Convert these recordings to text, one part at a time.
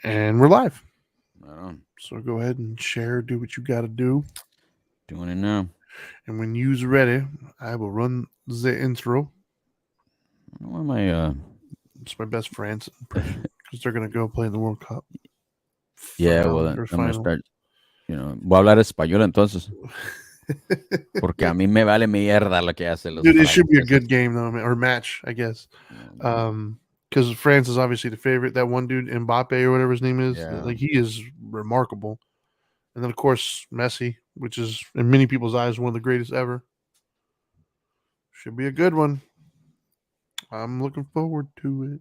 And we're live. Right on. So go ahead and share, do what you got to do. Doing it now. And when you's ready, I will run the intro. Why am I? It's my best France impression because they're going to go play in the World Cup Yeah, well, round or I'm gonna final. start. Voy a hablar español entonces, porque a mí me vale mierda lo que hacen los Dude, it should be a franceses. good game, though, or match, I guess. Man. Because France is obviously the favorite. That one dude, Mbappe or whatever his name is, Yeah, like he is remarkable. And then, of course, Messi, which is in many people's eyes one of the greatest ever. Should be a good one. I'm looking forward to it.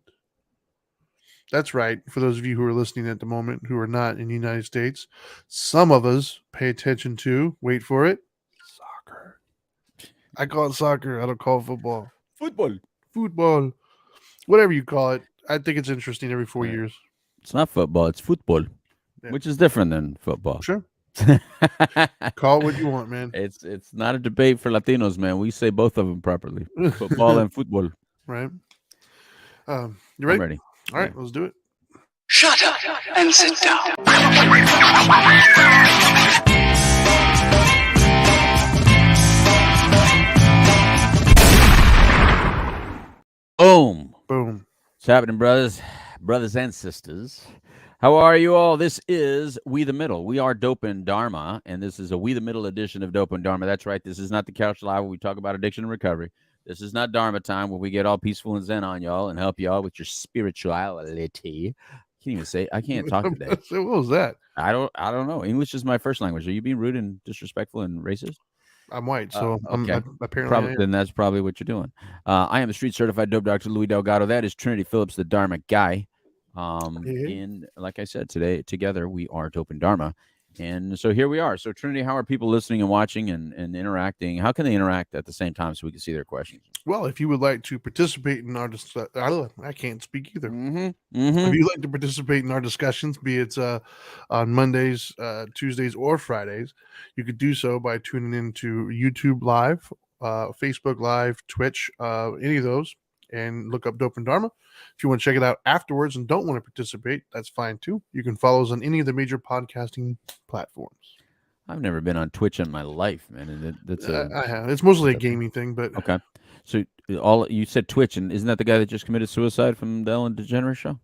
That's right. For those of you who are listening at the moment who are not in the United States, some of us pay attention to, wait for it, soccer. I call it soccer. I don't call it football. football. Football. Whatever you call it. I think it's interesting every 4 years. It's not football. It's football, Yeah. which is different than football. Sure. Call it what you want, man. It's not a debate for Latinos, man. We say both of them properly. Football and football. Right. You I'm ready? ready. All right, let's do it. Shut up and sit down. Boom. Boom. What's happening, brothers and sisters? How are you all? This is We the Middle. We are Dope and Dharma, and this is a We the Middle edition of Dope and Dharma. That's right. This is not the Couch Live where we talk about addiction and recovery. This is not Dharma time where we get all peaceful and zen on y'all and help y'all with your spirituality. Can't even say. I can't talk today. What was that? I don't know. English is my first language. Are you being rude and disrespectful and racist? I'm white, so Okay. I'm apparently. Then that's probably what you're doing. I am the street certified dope doctor Louis Delgado. That is Trinity Phillips, the Dharma guy. In like I said today, together we are Dope and Dharma, and so here we are. So Trinity, how are people listening and watching and interacting? How can they interact at the same time so we can see their questions? Well, if you would like to participate in our I can't speak either. If Mm-hmm. you'd like to participate in our discussions, be it on Mondays, Tuesdays, or Fridays, you could do so by tuning into YouTube Live, Facebook Live, Twitch, any of those, and look up Dope and Dharma. If you want to check it out afterwards and don't want to participate, that's fine too. You can follow us on any of the major podcasting platforms. I've never been on Twitch in my life, man. And that's I have. It's mostly a gaming thing, but okay. So all you said Twitch, and isn't that the guy that just committed suicide from the Ellen DeGeneres show?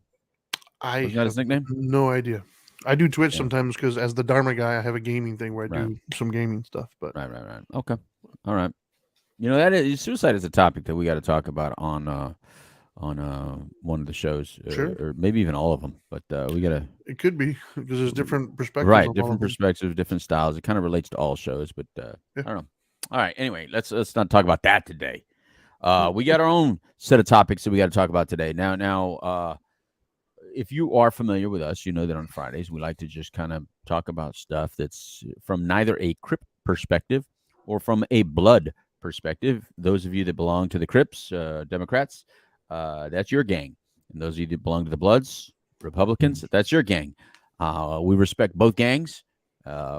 I Wasn't that his nickname? no idea. I do Twitch Yeah. sometimes because as the Dharma guy, I have a gaming thing where I Right. do some gaming stuff. But Right. Okay. All right. You know, that is suicide is a topic that we got to talk about on one of the shows, Sure. or maybe even all of them. But we got to it could be because there's different perspectives. right on all different of them. perspectives, different styles. It kind of relates to all shows, but Yeah. I don't know. All right. Anyway, let's not talk about that today. We got our own set of topics that we got to talk about today. Now, if you are familiar with us, you know that on Fridays we like to just kind of talk about stuff that's from neither a Crip perspective or from a blood perspective. Those of you that belong to the Crips, Democrats, that's your gang. And those of you that belong to the Bloods, Republicans, that's your gang. We respect both gangs.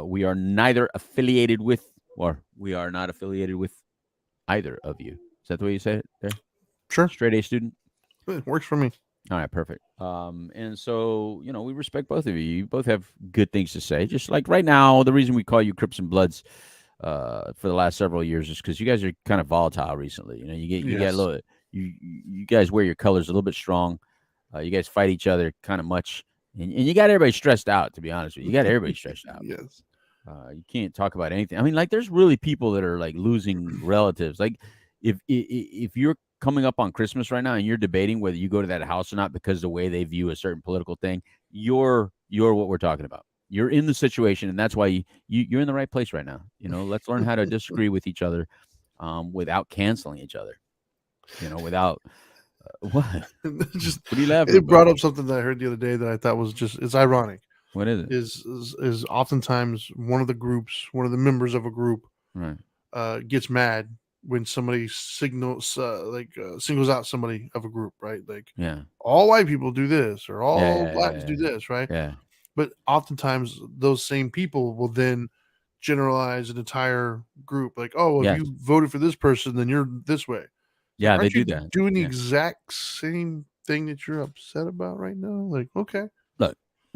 We are neither affiliated with, or we are not affiliated with either of you. Is that the way you say it there? Sure. Straight A student? It works for me. All right, perfect. And so, you know, we respect both of you. You both have good things to say. Just like right now, the reason we call you Crips and Bloods for the last several years is because you guys are kind of volatile recently. You know, you get a little, you guys wear your colors a little bit strong. You guys fight each other kind of much, and you got everybody stressed out. To be honest with you, you got everybody stressed out. Yes. You can't talk about anything. I mean, like, there's really people that are like losing relatives. Like, if you're coming up on Christmas right now and you're debating whether you go to that house or not because the way they view a certain political thing, you're what we're talking about. You're in the situation, and that's why you're in the right place right now. You know, let's learn how to disagree with each other without canceling each other. You know, without what? Just What are you laughing it brought about? up something that I heard the other day that I thought was just it's ironic. What is it? Is oftentimes one of the groups, one of the members of a group, Right. gets mad when somebody singles out somebody of a group, right? Like Yeah. all white people do this or all Yeah, blacks do this, right? Yeah. But oftentimes those same people will then generalize an entire group, like, oh, well, Yes. if you voted for this person, then you're this way. Yeah, they Aren't do you that. doing the Yeah. exact same thing that you're upset about right now? Like, okay,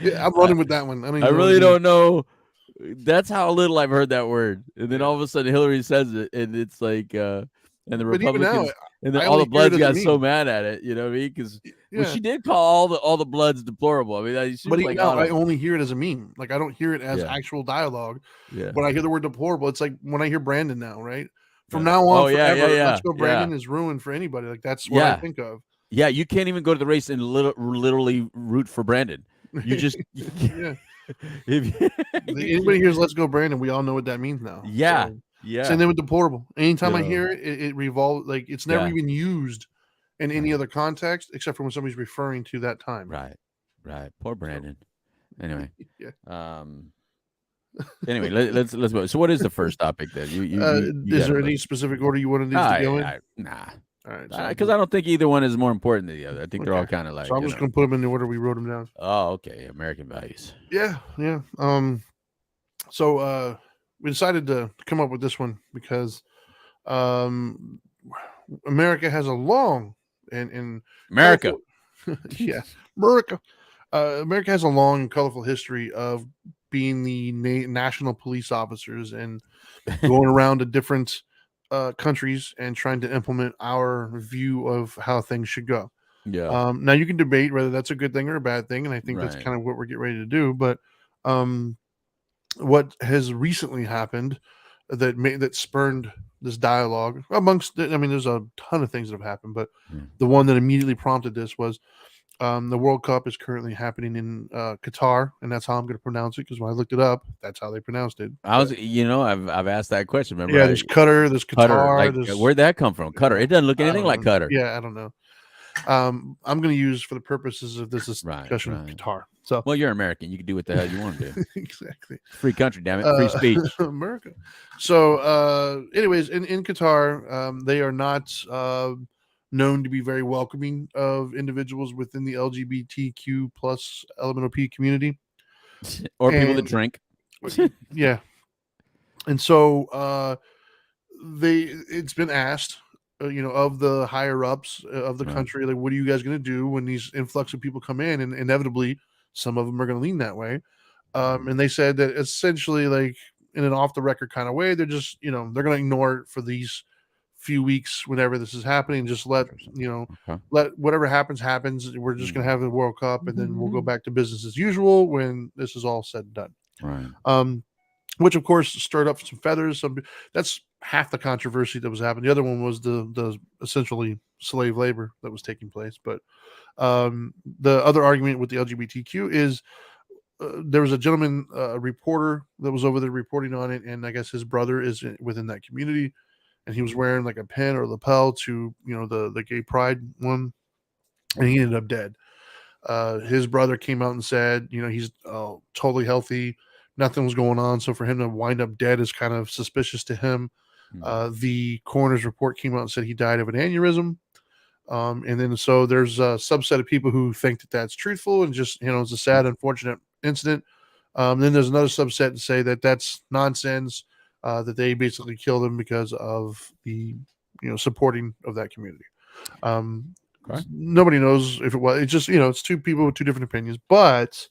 Yeah, I'm running with that one. I, don't even I know what really it don't know. That's how little I've heard that word. And then Yeah. all of a sudden Hillary says it, and it's like, and the But even now, Republicans, and then I all the only hear it Bloods as a got so meme. mad at it. You know what I mean? Because well, Yeah. she did call all the Bloods deplorable. I mean, she But was even like, now, on I 'em. only hear it as a meme. Like I don't hear it as Yeah. actual dialogue. Yeah. When I hear the word deplorable, it's like when I hear Brandon now, right? From Right. now on, Oh yeah, forever, yeah, Let's yeah, Go yeah, Brandon is ruined for anybody. Like that's what I yeah, think of. yeah. You can't even go to the race and literally root for Brandon. You just Yeah. if Anybody hears "Let's Go Brandon," we all know what that means now. yeah, So, yeah, same thing with deplorable. Anytime I yeah, hear it, it revolves. Like it's never yeah. even used in any Right. other context except for when somebody's referring to that time. Right, right. Poor Brandon. Anyway, Yeah. anyway, let's move. So, what is the first topic then? You Is got a there any bunch. specific order you wanted these to go in? Nah, All right, so because I don't think either one is more important than the other. I think they're all okay. kind of like, So I'm just gonna put them in the order we wrote them down. oh, okay, American values. Yeah, yeah. So we decided to come up with this one because um America has a long and America. colorful, yeah, America. America has a long and colorful history of being the national police officers and going around to different countries and trying to implement our view of how things should go. Yeah. Now you can debate whether that's a good thing or a bad thing, and I think that's Right. kind of what we're getting ready to do. But um, what has recently happened that spurned this dialogue amongst, I mean, there's a ton of things that have happened, but Hmm. the one that immediately prompted this was the World Cup is currently happening in Qatar, and that's how I'm going to pronounce it because when I looked it up, that's how they pronounced it. I was, I've asked that question. Remember, Yeah, there's Qatar, there's Qatar. Qatar, Like, there's where'd that come from? Qatar. It doesn't look I anything don't like know. Qatar. Yeah, I don't know. I'm going to use for the purposes of this discussion right. Qatar. So Well, you're American. You can do what the hell you want to do. exactly. Free country, damn it. Free speech. America. So anyways, in Qatar, they are not known to be very welcoming of individuals within the LGBTQ plus LMNOP community. Or people that And- drink. Yeah. And so it's been asked of the higher ups of the Right. country, like, what are you guys going to do when these influx of people come in? And inevitably, some of them are going to lean that way. And they said that essentially, like in an off the record kind of way, they're just, they're going to ignore it for these few weeks whenever this is happening. Just let Okay. let whatever happens. We're just going to have the World Cup, and then we'll go back to business as usual when this is all said and done. Right. Which of course stirred up some feathers. That's half the controversy that was happening. The other one was the essentially slave labor that was taking place. But the other argument with the LGBTQ is there was a gentleman, a reporter that was over there reporting on it, and I guess his brother is within that community, and he was wearing like a pin or lapel to the gay pride one, and he ended up dead. His brother came out and said, he's totally healthy. Nothing was going on. So for him to wind up dead is kind of suspicious to him. The coroner's report came out and said he died of an aneurysm. And then so there's a subset of people who think that that's truthful and just, it's a sad, unfortunate incident. Then there's another subset to say that that's nonsense, that they basically killed him because of the, supporting of that community. Okay. Nobody knows if it was. It's just, it's two people with two different opinions. But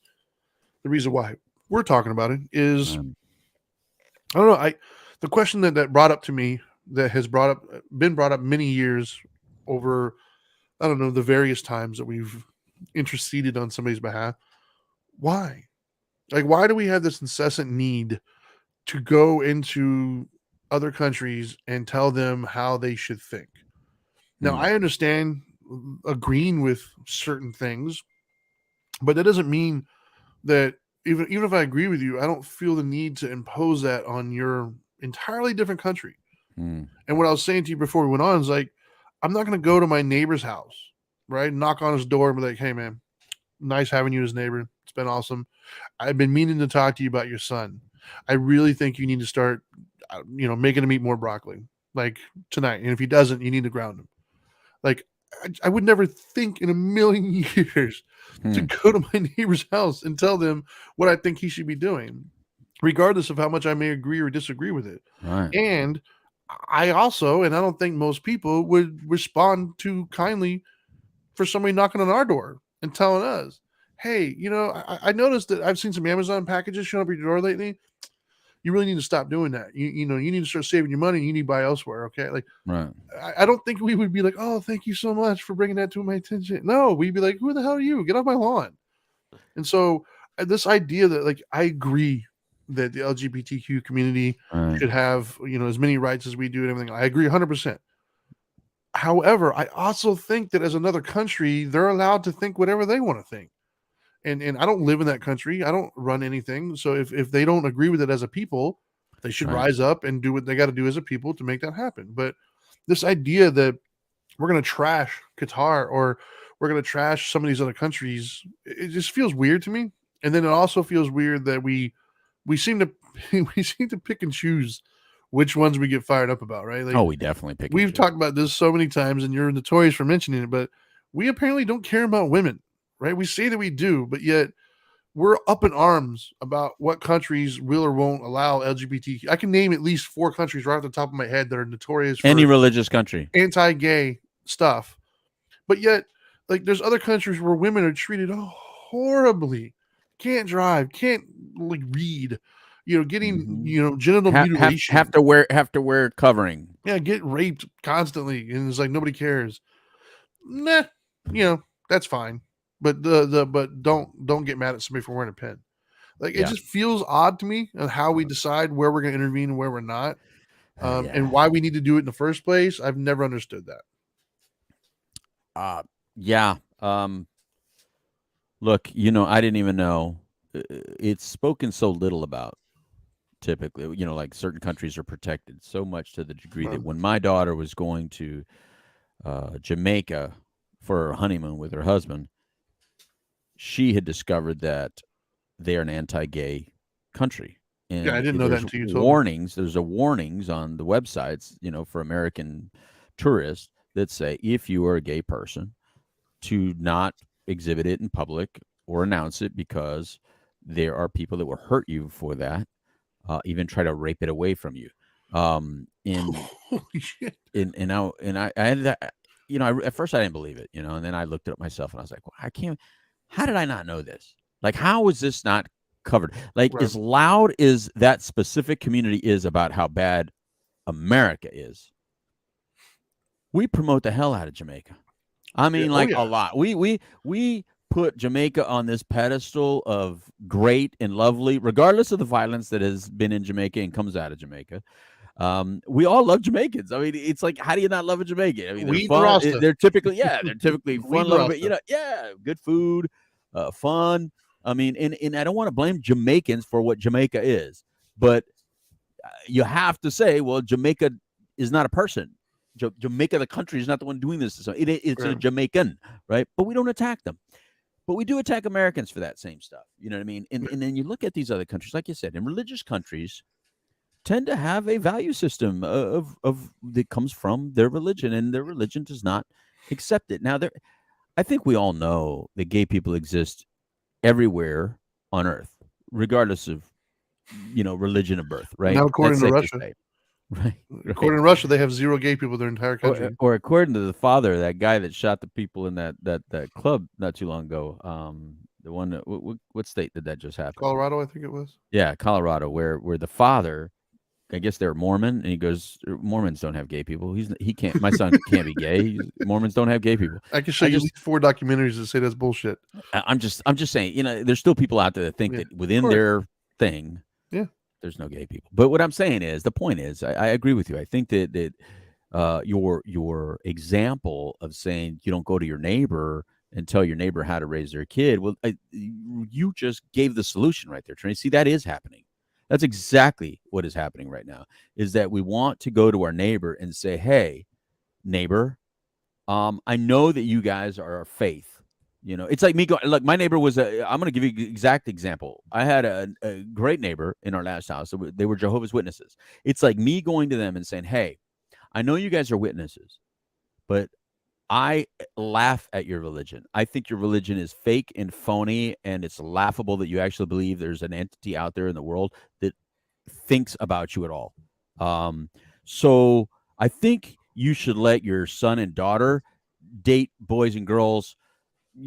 the reason why we're talking about it is, I don't know. The question that brought up to me, that has been brought up many years over, I don't know, the various times that we've interceded on somebody's behalf. Why? Like, why do we have this incessant need to go into other countries and tell them how they should think? Now, I understand agreeing with certain things, but that doesn't mean that even if I agree with you, I don't feel the need to impose that on your entirely different country. And what I was saying to you before we went on is like, I'm not going to go to my neighbor's house, right? Knock on his door and be like, hey, man, nice having you as neighbor. It's been awesome. I've been meaning to talk to you about your son. I really think you need to start, making him eat more broccoli, like tonight. And if he doesn't, you need to ground him. Like, I would never think in a million years to go to my neighbor's house and tell them what I think he should be doing, regardless of how much I may agree or disagree with it. Right. And I also, and I don't think most people would respond too kindly for somebody knocking on our door and telling us, hey, I noticed that I've seen some Amazon packages showing up at your door lately. You really need to stop doing that. You need to start saving your money. You need to buy elsewhere. Okay. Like, Right. I don't think we would be like, oh, thank you so much for bringing that to my attention. No, we'd be like, who the hell are you? Get off my lawn. And so this idea that, like, I agree that the LGBTQ community Right. should have, as many rights as we do and everything. I agree 100%. However, I also think that as another country, they're allowed to think whatever they want to think. And I don't live in that country. I don't run anything. So if they don't agree with it as a people, they should Right. rise up and do what they got to do as a people to make that happen. But this idea that we're going to trash Qatar or we're going to trash some of these other countries, it just feels weird to me. And then it also feels weird that we seem to we seem to pick and choose which ones we get fired up about, right? Like, Oh, we definitely pick. we've talked about this so many times, and you're notorious for mentioning it, but we apparently don't care about women, right? We say that we do, but yet we're up in arms about what countries will or won't allow LGBTQ. I can name at least 4 countries right off the top of my head that are notorious for any religious country. anti-gay stuff. But yet, like, there's other countries where women are treated horribly. Can't drive, can't like read, getting Mhm. genital mutilation. Have to wear covering. Yeah, get raped constantly, and it's like nobody cares. Nah, that's fine. But but don't get mad at somebody for wearing a pin. Like, it Yeah. just feels odd to me on how we decide where we're going to intervene and where we're not, Yeah. and why we need to do it in the first place. I've never understood that. Yeah. Look, I didn't even know. It's spoken so little about. Typically, like certain countries are protected so much to the degree that when my daughter was going to Jamaica for her honeymoon with her husband, she had discovered that they're an anti-gay country. And Yeah, I didn't know that until you told me. warnings. There's warnings on the websites, for American tourists that say if you are a gay person, to not exhibit it in public or announce it because there are people that will hurt you for that, even try to rape it away from you. In Holy shit. I had that, at first I didn't believe it, and then I looked it up myself and I was like, well, how did I not know this? Like, how is this not covered? Like, Right. as loud as that specific community is about how bad America is, we promote the hell out of Jamaica. I mean, a lot. We put Jamaica on this pedestal of great and lovely, regardless of the violence that has been in Jamaica and comes out of Jamaica. We all love Jamaicans. I mean, it's like, how do you not love a Jamaican? I mean, they're Weed fun. Rasta. They're typically fun Weed loving, Rasta. good food, fun. I mean, and I don't want to blame Jamaicans for what Jamaica is, but you have to say, well, Jamaica is not a person. Jamaica, the country, is not the one doing this. So it's a Jamaican, right? But we don't attack them. But we do attack Americans for that same stuff. You know what I mean? And then you look at these other countries, like you said, and religious countries tend to have a value system of that comes from their religion, and their religion does not accept it. Now, I think we all know that gay people exist everywhere on Earth, regardless of religion of birth, right? Now, according That's to safe Russia, say. Right. According to Russia, they have 0 gay people in their entire country. Or according to the father, that guy that shot the people in that club not too long ago. The one that, what state did that just happen? Colorado, I think it was. Yeah, Colorado, where the father, I guess they're Mormon, and he goes, Mormons don't have gay people. He can't. My son can't be gay. Mormons don't have gay people. I can show you at least 4 documentaries that say that's bullshit. I'm just saying, there's still people out there that think that within their thing, there's no gay people. But what I'm saying is, the point is, I agree with you. I think that your example of saying you don't go to your neighbor and tell your neighbor how to raise their kid, well, you just gave the solution right there, Trini. See, that is happening. That's exactly what is happening right now, is that we want to go to our neighbor and say, hey, neighbor, I know that you guys are our faith. It's like me going, look, my neighbor was I'm going to give you an exact example. I had a great neighbor in our last house. They were Jehovah's Witnesses. It's like me going to them and saying, hey, I know you guys are witnesses, but I laugh at your religion. I think your religion is fake and phony, and it's laughable that you actually believe there's an entity out there in the world that thinks about you at all. So I think you should let your son and daughter date boys and girls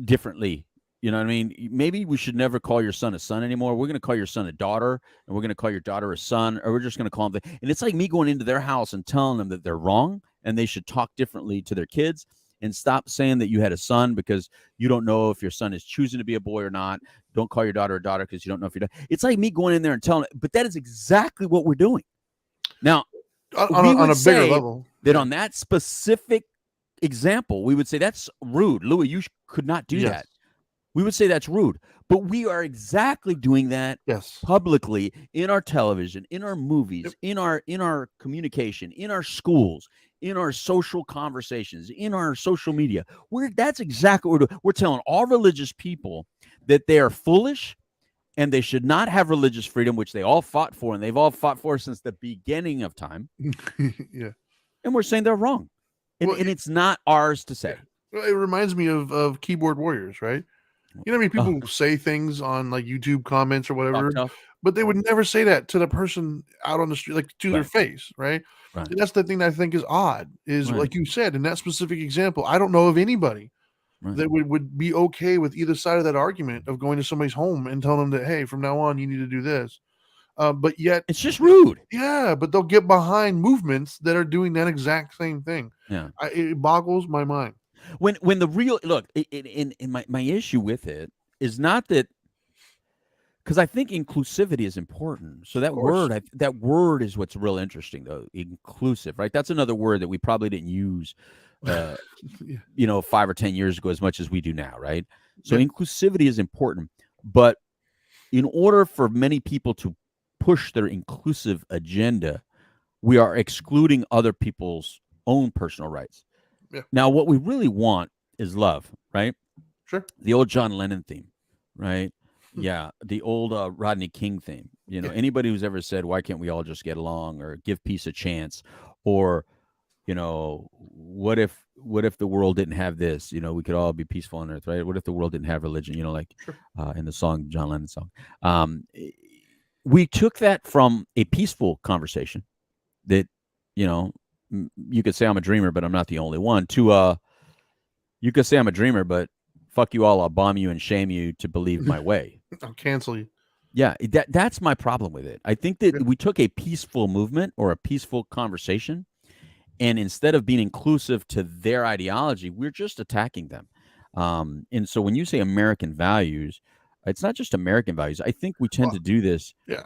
differently You know what I mean? Maybe we should never call your son a son anymore. We're going to call your son a daughter, and we're going to call your daughter a son, or we're just going to call them. And it's like me going into their house and telling them that they're wrong and they should talk differently to their kids and stop saying that you had a son because you don't know if your son is choosing to be a boy or not. Don't call your daughter a daughter because you don't know if you're. It's like me going in there and telling. But that is exactly what we're doing. Now, on a bigger level, that on that specific example, we would say that's rude. Louis, you could not do that. We would say that's rude, but we are exactly doing that publicly in our television, in our movies, in our communication, in our schools, in our social conversations, in our social media. That's exactly what we're doing. We're telling all religious people that they are foolish and they should not have religious freedom, which they all fought for, and they've all fought for since the beginning of time. Yeah. And we're saying they're wrong. And it's not ours to say. It reminds me of keyboard warriors, right? You know, I mean, people say things on like YouTube comments or whatever, but they would never say that to the person out on the street, like to their face, right? And that's the thing that I think is odd, is like you said, in that specific example, I don't know of anybody that would be okay with either side of that argument of going to somebody's home and telling them that, hey, from now on, you need to do this. But yet it's just rude. Yeah, but they'll get behind movements that are doing that exact same thing. Yeah, it boggles my mind. When the real look, in my issue with it is not that, because I think inclusivity is important. So that word is what's real interesting, though. Inclusive, right? That's another word that we probably didn't use, 5 or 10 years ago as much as we do now, right? So inclusivity is important, but in order for many people to push their inclusive agenda, we are excluding other people's own personal rights. Yeah. Now, what we really want is love, right? Sure. The old John Lennon theme, right? Yeah. The old Rodney King theme. Anybody who's ever said, why can't we all just get along, or give peace a chance, or, what if the world didn't have this? We could all be peaceful on earth, right? What if the world didn't have religion? In the song, John Lennon song. We took that from a peaceful conversation that, you could say I'm a dreamer, but I'm not the only one, to you could say I'm a dreamer, but fuck you all, I'll bomb you and shame you to believe my way. I'll cancel you. Yeah, that's my problem with it. I think that we took a peaceful movement or a peaceful conversation, and instead of being inclusive to their ideology, we're just attacking them. And so when you say American values, it's not just American values. I think we tend to do this. Yeah.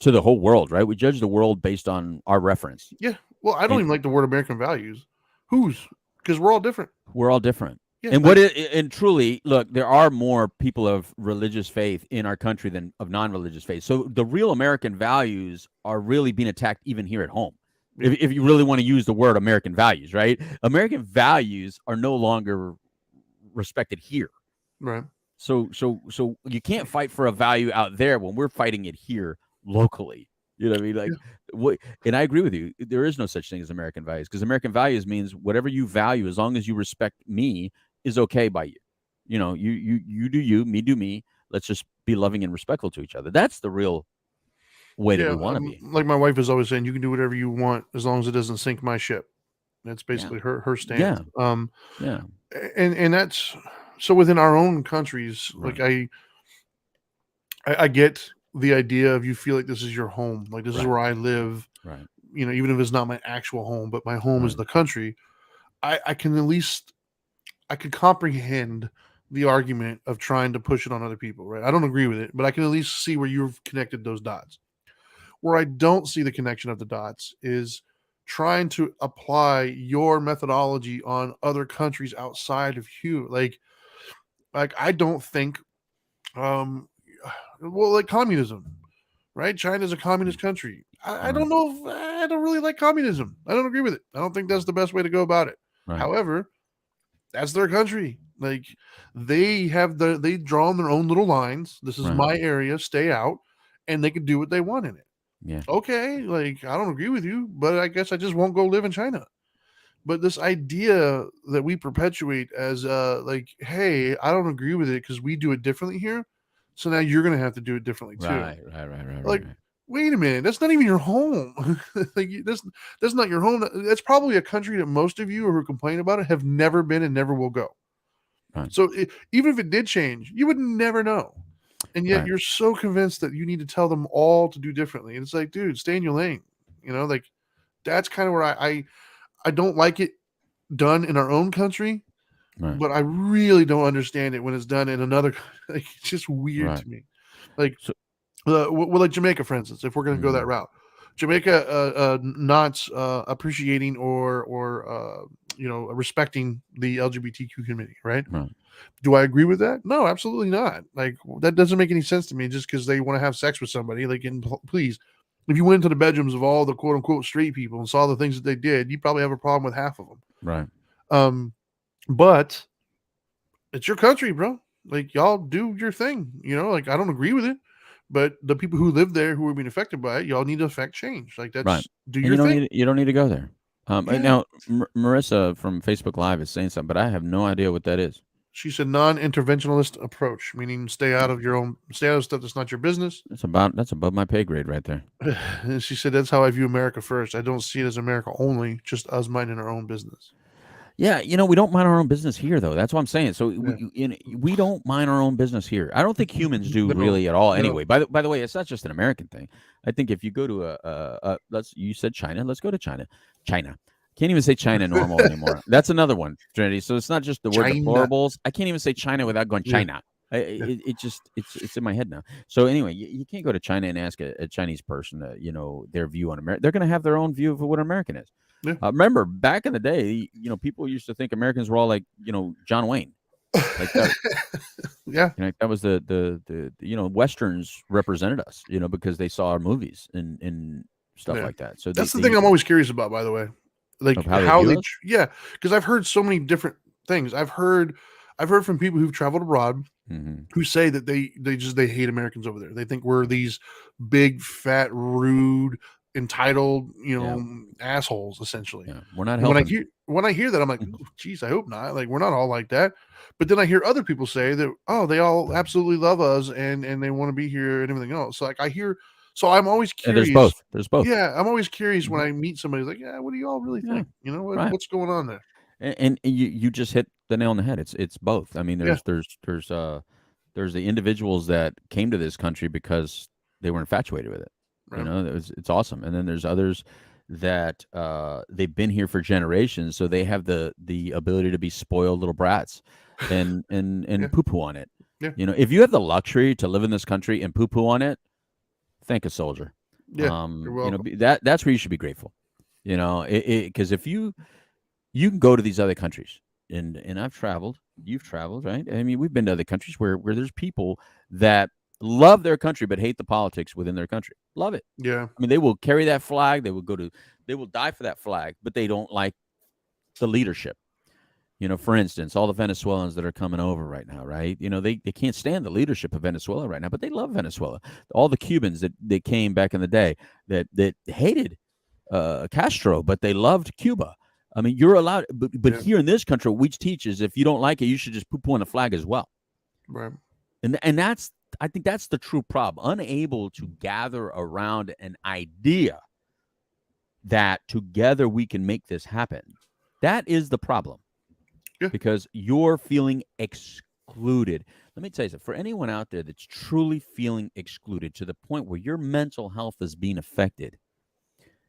To the whole world, right? We judge the world based on our reference. Yeah. Well, I don't even like the word American values. Because we're all different. We're all different. Yeah, and truly, look, there are more people of religious faith in our country than of non-religious faith. So the real American values are really being attacked even here at home. If you really want to use the word American values, right? American values are no longer respected here. Right. So you can't fight for a value out there when we're fighting it here locally. You know what I mean? Like, what? And I agree with you. There is no such thing as American values, because American values means whatever you value, as long as you respect me, is okay by you. You do you, me do me. Let's just be loving and respectful to each other. That's the real way that we want to be. Like my wife is always saying, you can do whatever you want as long as it doesn't sink my ship. That's basically her stance. Yeah. And that's so within our own countries. Right. Like I get the idea of you feel like this is your home, like this is where I live, right? Even if it's not my actual home, but my home is the country. I could comprehend the argument of trying to push it on other people, right? I don't agree with it, but I can at least see where you've connected those dots. Where I don't see the connection of the dots is trying to apply your methodology on other countries outside of you. Like I don't think, like communism, right? China's a communist country. I don't know. I don't really like communism. I don't agree with it. I don't think that's the best way to go about it. Right. However, that's their country. Like they've drawn their own little lines. This is my area. Stay out, and they can do what they want in it. Yeah. Okay. Like I don't agree with you, but I guess I just won't go live in China. But this idea that we perpetuate as like, hey, I don't agree with it because we do it differently here. So now you're going to have to do it differently too. Right. Like, wait a minute, that's not even your home. Like that's not your home. That's probably a country that most of you who complain about it have never been and never will go. Right. So even if it did change, you would never know. And yet Right. you're so convinced that you need to tell them all to do differently. And it's like, dude, stay in your lane. Like that's kind of where I don't like it done in our own country, Right. but I really don't understand it when it's done in another. Like, it's just weird Right. to me. Like, So- well, like Jamaica, for instance, if we're going to go that Mhm. route, Jamaica not appreciating or respecting the LGBTQ community, right? Right. Do I agree with that? No, absolutely not. Like, that doesn't make any sense to me. Just because they want to have sex with somebody, like, and please, if you went into the bedrooms of all the quote unquote straight people and saw the things that they did, you probably have a problem with half of them. Right. But it's your country, bro. Like, y'all do your thing. Like, I don't agree with it, but the people who live there who are being affected by it, y'all need to affect change. Like, that's Right. do And your thing. you don't need to go there. Yeah. Now Marissa from Facebook Live is saying something, but I have no idea what that is. She's a non-interventionalist approach, meaning stay out of stuff that's not your business. That's above my pay grade right there. And she said, that's how I view America first. I don't see it as America only, just us minding our own business. Yeah, we don't mind our own business here, though. That's what I'm saying. So we don't mind our own business here. I don't think humans do really at all. No. Anyway, by the way, it's not just an American thing. I think if you go to you said China, let's go to China. Can't even say China normal anymore. That's another one, Trinity. So it's not just the word China. deplorables. I can't even say China without going Yeah. China. It's in my head now. So anyway, you can't go to China and ask a Chinese person, their view on America. They're going to have their own view of what an American is. Yeah. Remember back in the day, people used to think Americans were all like, John Wayne. Like that, Yeah. that was the Westerns represented us, because they saw our movies and stuff Yeah. like that. So That's the thing I'm always curious about, by the way. Like, Of how they view us? because I've heard so many different things. I've heard from people who've traveled abroad Mhm. who say that they hate Americans over there. They think we're these big, fat, rude, entitled, assholes, essentially. Yeah, we're not And helping. when I hear that, I'm like, Mhm. geez, I hope not. Like, we're not all like that. But then I hear other people say that, oh, they all absolutely love us and they want to be here and everything else. So like so I'm always And curious. there's both. Yeah, I'm always curious when Mhm. I meet somebody like, yeah, what do you all really Yeah, think? right. What's going on there? And you just hit the nail on the head. It's both. I mean, Yeah. there's the individuals that came to this country because they were infatuated with it. Right. It's awesome. And then there's others that they've been here for generations, so they have the ability to be spoiled little brats and Yeah. poo-poo on it. Yeah. If you have the luxury to live in this country and poo-poo on it, thank a soldier. Yeah, you're welcome. That's where you should be grateful. Because if you can go to these other countries, and I've traveled, you've traveled, right? I mean, we've been to other countries where there's people that love their country but hate the politics within their country. Love it. Yeah. I mean, they will carry that flag. They will die for that flag, but they don't like the leadership. For instance, all the Venezuelans that are coming over right now, right? They can't stand the leadership of Venezuela right now, but they love Venezuela. All the Cubans that came back in the day that hated Castro, but they loved Cuba. I mean, you're allowed, but Yeah. here in this country, what we teach is if you don't like it, you should just poo-poo on the flag as well. Right. And I think that's the true problem. Unable to gather around an idea that together we can make this happen. That is the problem. Yeah. Because you're feeling excluded. Let me tell you something. For anyone out there that's truly feeling excluded to the point where your mental health is being affected,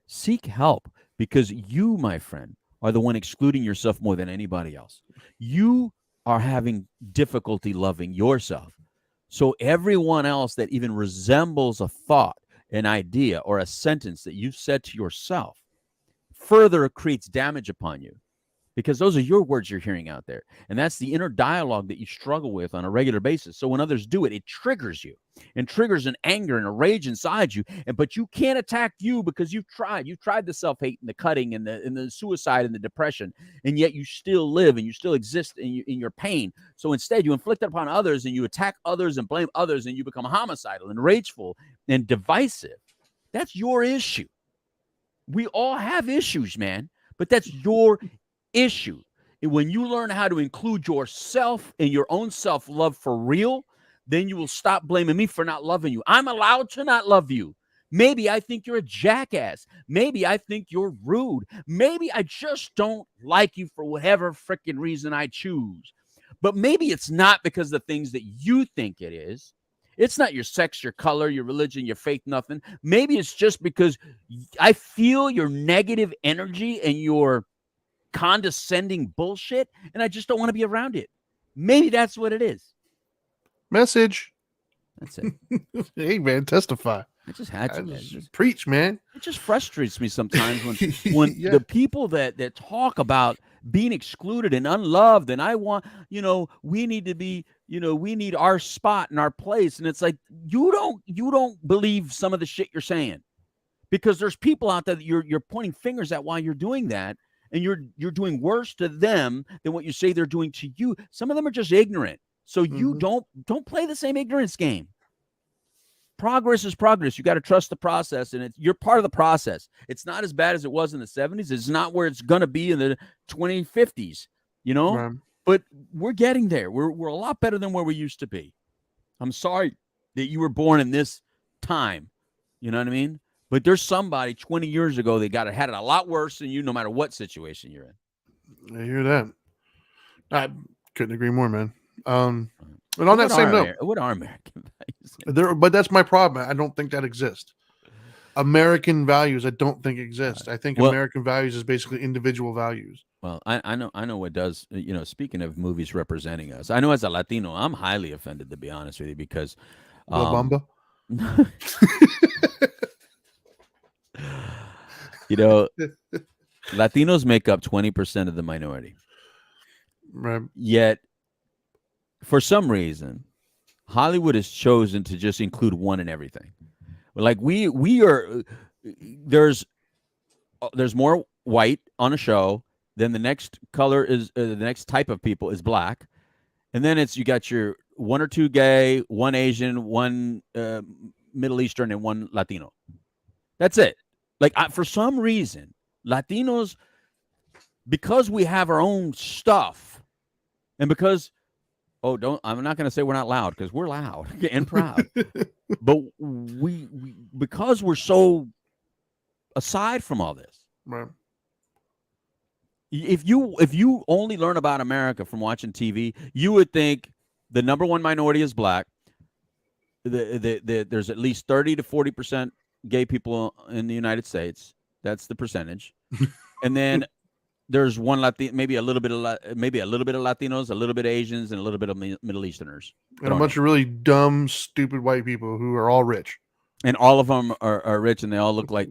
seek help, because you, my friend, are the one excluding yourself more than anybody else. You are having difficulty loving yourself. So everyone else that even resembles a thought, an idea, or a sentence that you've said to yourself further creates damage upon you, because those are your words you're hearing out there. And that's the inner dialogue that you struggle with on a regular basis. So when others do it, it triggers you and triggers an anger and a rage inside you. But you can't attack you because you've tried the self-hate and the cutting and the suicide and the depression. And yet you still live and you still exist in your pain. So instead you inflict it upon others and you attack others and blame others and you become homicidal and rageful and divisive. That's your issue. We all have issues, man, but that's your issue. And when you learn how to include yourself and your own self-love for real, then you will stop blaming me for not loving you. I'm allowed to not love you. Maybe I think you're a jackass. Maybe I think you're rude. Maybe I just don't like you for whatever freaking reason I choose. But maybe it's not because of the things that you think it is. It's not your sex, your color, your religion, your faith, nothing. Maybe it's just because I feel your negative energy and your condescending bullshit, and I just don't want to be around it. Maybe that's what it is. Message. That's it. Hey, man, testify. I just had to. Man. Preach, man. It just frustrates me sometimes when Yeah. the people that talk about being excluded and unloved, and I want, we need to be, we need our spot and our place, and it's like you don't believe some of the shit you're saying, because there's people out there that you're pointing fingers at while you're doing that, and you're doing worse to them than what you say they're doing to you. Some of them are just ignorant, so you don't play the same ignorance game. Progress is progress. You got to trust the process, and you're part of the process. It's not as bad as it was in the 70s. It's not where it's going to be in the 2050s, Right. but we're getting there. We're a lot better than where we used to be. I'm sorry that you were born in this time. You know what I mean? But there's somebody 20 years ago that had it a lot worse than you, no matter what situation you're in. I hear that. I couldn't agree more, man. And on that same note, what are American values? But that's my problem. I don't think that exists. American values, I don't think exist. I think American values is basically individual values. Well, I know what does. Speaking of movies representing us, I know as a Latino, I'm highly offended, to be honest with you, because La Bamba. Latinos make up 20% of the minority. Right. Yet, for some reason, Hollywood has chosen to just include one in everything. Like we are, there's more white on a show, then the next color is the next type of people is black, and then you got your one or two gay, one Asian, one Middle Eastern, and one Latino. That's it. Like for some reason, Latinos, because we have our own stuff, and because I'm not going to say we're not loud, because we're loud and proud, but we because we're so aside from all this. Right. If you only learn about America from watching TV, you would think the number one minority is black. There's at least 30 to 40% gay people in the United States. That's the percentage. And then there's one Latino, maybe a little bit of Latinos, a little bit of Asians, and a little bit of Middle Easterners, and a bunch of really dumb, stupid white people who are all rich. And all of them are rich, and they all look like